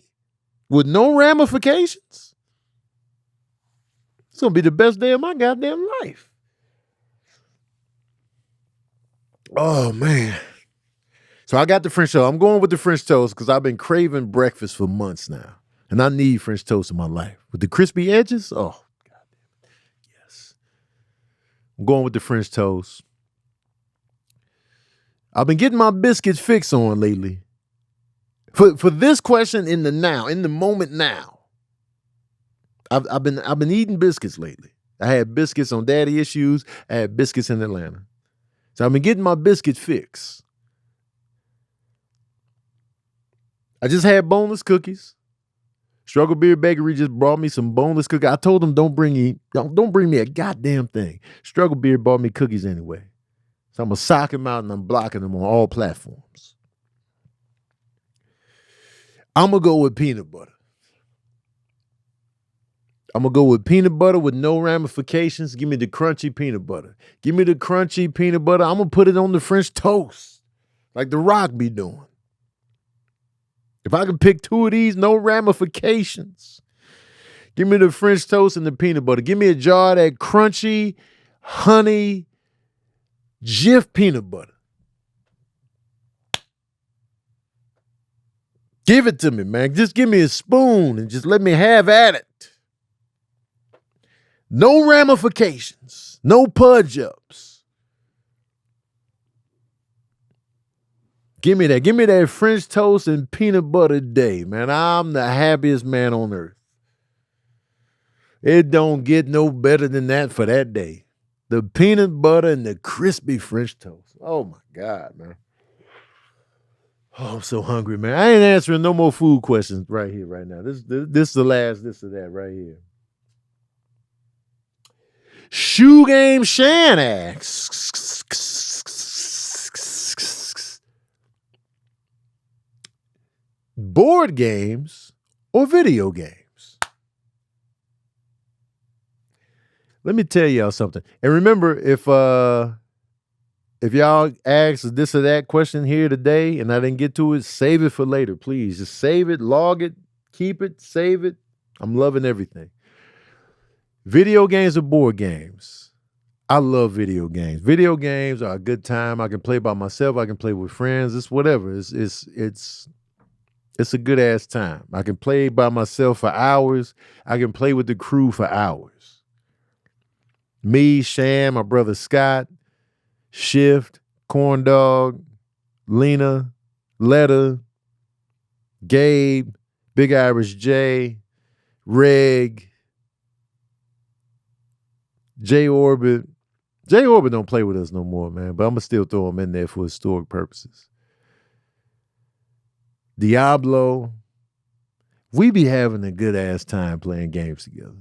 with no ramifications, it's gonna be the best day of my goddamn life. Oh man. So I got the French toast. I'm going with the French toast because I've been craving breakfast for months now. And I need French toast in my life. With the crispy edges, oh, goddamn. Yes. I'm going with the French toast. I've been getting my biscuits fix on lately. For this question in the moment now, I've been eating biscuits lately. I had biscuits on Daddy Issues. I had biscuits in Atlanta. So I've been getting my biscuit fix. I just had boneless cookies. Struggle Beard Bakery just brought me some boneless cookies. I told them don't bring me a goddamn thing. Struggle Beard bought me cookies anyway. So I'm gonna sock them out and I'm blocking them on all platforms. I'm gonna go with peanut butter. I'm going to go with peanut butter with no ramifications. Give me the crunchy peanut butter. Give me the crunchy peanut butter. I'm going to put it on the French toast like The Rock be doing. If I can pick 2 of these, no ramifications. Give me the French toast and the peanut butter. Give me a jar of that crunchy, honey, Jif peanut butter. Give it to me, man. Just give me a spoon and just let me have at it. No ramifications. No pudge ups. Give me that. Give me that French toast and peanut butter day, man. I'm the happiest man on earth. It don't get no better than that for that day. The peanut butter and the crispy French toast. Oh, my God, man. Oh, I'm so hungry, man. I ain't answering no more food questions right here, right now. This is the last, this or that right here. Shoe Game Shan asks, board games or video games? Let me tell y'all something. And remember, if y'all ask this or that question here today and I didn't get to it, save it for later, please. Just save it, log it, keep it, save it. I'm loving everything. Video games or board games? I love video games. Video games are a good time. I can play by myself. I can play with friends. It's whatever. It's a good ass time. I can play by myself for hours. I can play with the crew for hours. Me, Sham, my brother Scott, Shift, Corn Dog, Lena, Letta, Gabe, Big Irish J, Reg, J Orbit. J Orbit don't play with us no more, man, but I'm going to still throw him in there for historic purposes. Diablo. We be having a good ass time playing games together.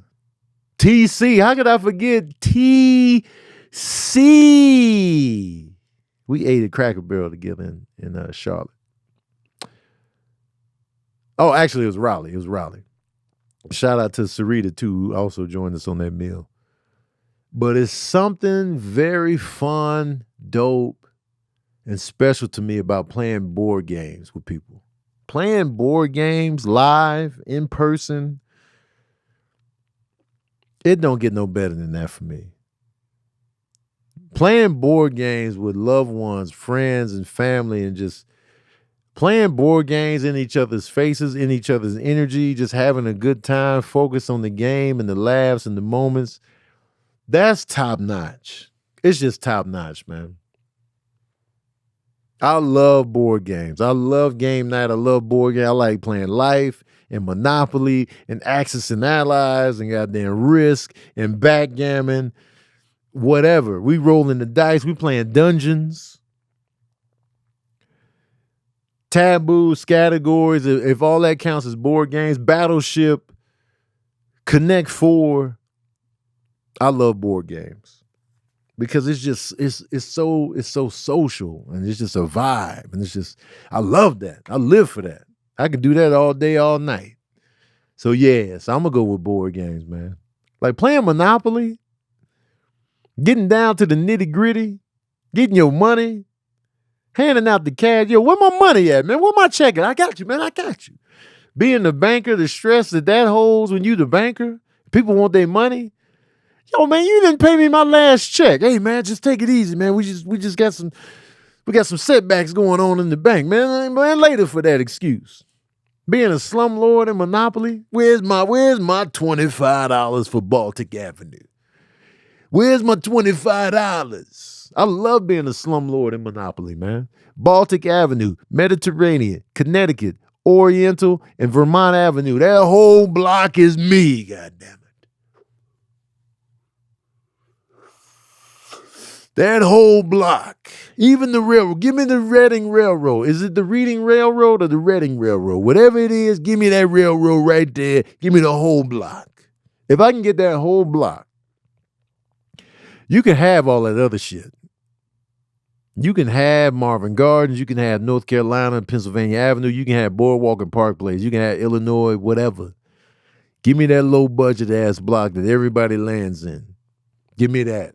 TC, how could I forget TC? We ate at Cracker Barrel together in Charlotte. Oh, actually, it was Raleigh. It was Raleigh. Shout out to Sarita, too, who also joined us on that meal. But it's something very fun, dope, and special to me about playing board games with people. Playing board games live, in person, it don't get no better than that for me. Playing board games with loved ones, friends, and family, and just playing board games in each other's faces, in each other's energy, just having a good time, focus on the game and the laughs and the moments. That's top notch. It's just top notch, man. I love board games. I love game night. I love board game. I like playing Life and Monopoly and Axis and Allies and goddamn Risk and Backgammon, whatever. We rolling the dice. We playing Dungeons, Taboos, Categories. If all that counts as board games, Battleship, Connect 4. I love board games because it's so social and it's just a vibe and it's just I love that. I live for that. I can do that all day, all night. So yes, I'm gonna go with board games, man. Like playing Monopoly, getting down to the nitty gritty, getting your money, handing out the cash. Yo, where my money at, man? Where my check at? I got you, man. I got you. Being the banker, the stress that holds when you the banker, people want their money. Yo, man, you didn't pay me my last check. Hey, man, just take it easy, man. We just got some setbacks going on in the bank, man. Man, later for that excuse. Being a slumlord in Monopoly, where's my $25 for Baltic Avenue? Where's my $25? I love being a slumlord in Monopoly, man. Baltic Avenue, Mediterranean, Connecticut, Oriental, and Vermont Avenue. That whole block is me, goddammit. That whole block, even the railroad. Give me the Reading Railroad. Is it the Reading Railroad or the Reading Railroad? Whatever it is, give me that railroad right there. Give me the whole block. If I can get that whole block, you can have all that other shit. You can have Marvin Gardens. You can have North Carolina, Pennsylvania Avenue. You can have Boardwalk and Park Place. You can have Illinois, whatever. Give me that low budget ass block that everybody lands in. Give me that.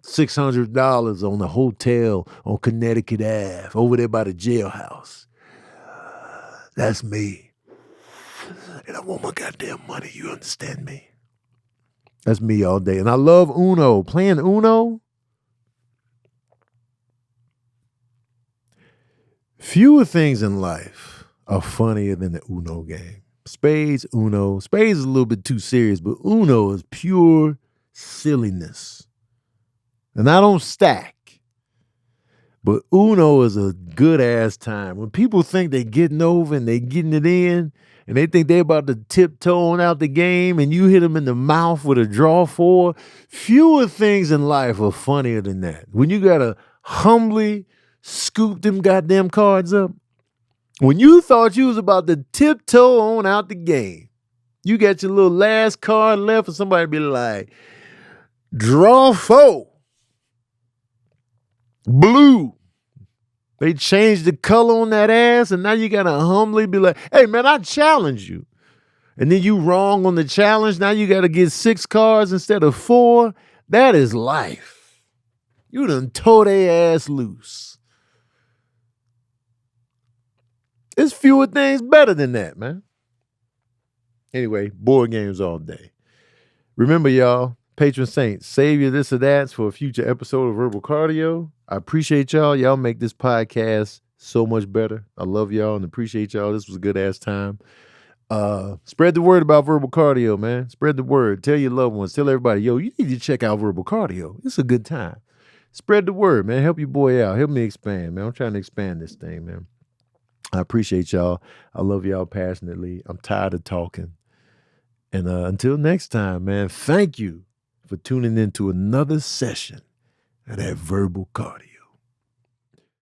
$600 on a hotel on Connecticut Ave over there by the jailhouse. That's me. And I want my goddamn money. You understand me? That's me all day. And I love Uno. Playing Uno. Fewer things in life are funnier than the Uno game. Spades, Uno. Spades is a little bit too serious, but Uno is pure silliness. And I don't stack. But Uno is a good ass time. When people think they're getting over and they're getting it in, and they think they're about to tiptoe on out the game, and you hit them in the mouth with a draw four, fewer things in life are funnier than that. When you gotta humbly scoop them goddamn cards up, when you thought you was about to tiptoe on out the game, you got your little last card left, and somebody be like, draw four. Blue. They changed the color on that ass, and now you gotta humbly be like, hey man, I challenge you. And then you wrong on the challenge. Now you gotta get 6 cards instead of 4. That is life. You done tore their ass loose. There's fewer things better than that, man. Anyway, board games all day. Remember, y'all, Patron Saints, save your this or that for a future episode of Verbal Cardio. I appreciate y'all. Y'all make this podcast so much better. I love y'all and appreciate y'all. This was a good ass time. Spread the word about Verbal Cardio, man. Spread the word. Tell your loved ones. Tell everybody, yo, you need to check out Verbal Cardio. It's a good time. Spread the word, man. Help your boy out. Help me expand, man. I'm trying to expand this thing, man. I appreciate y'all. I love y'all passionately. I'm tired of talking. And until next time, man, thank you for tuning in to another session of that Verbal Cardio.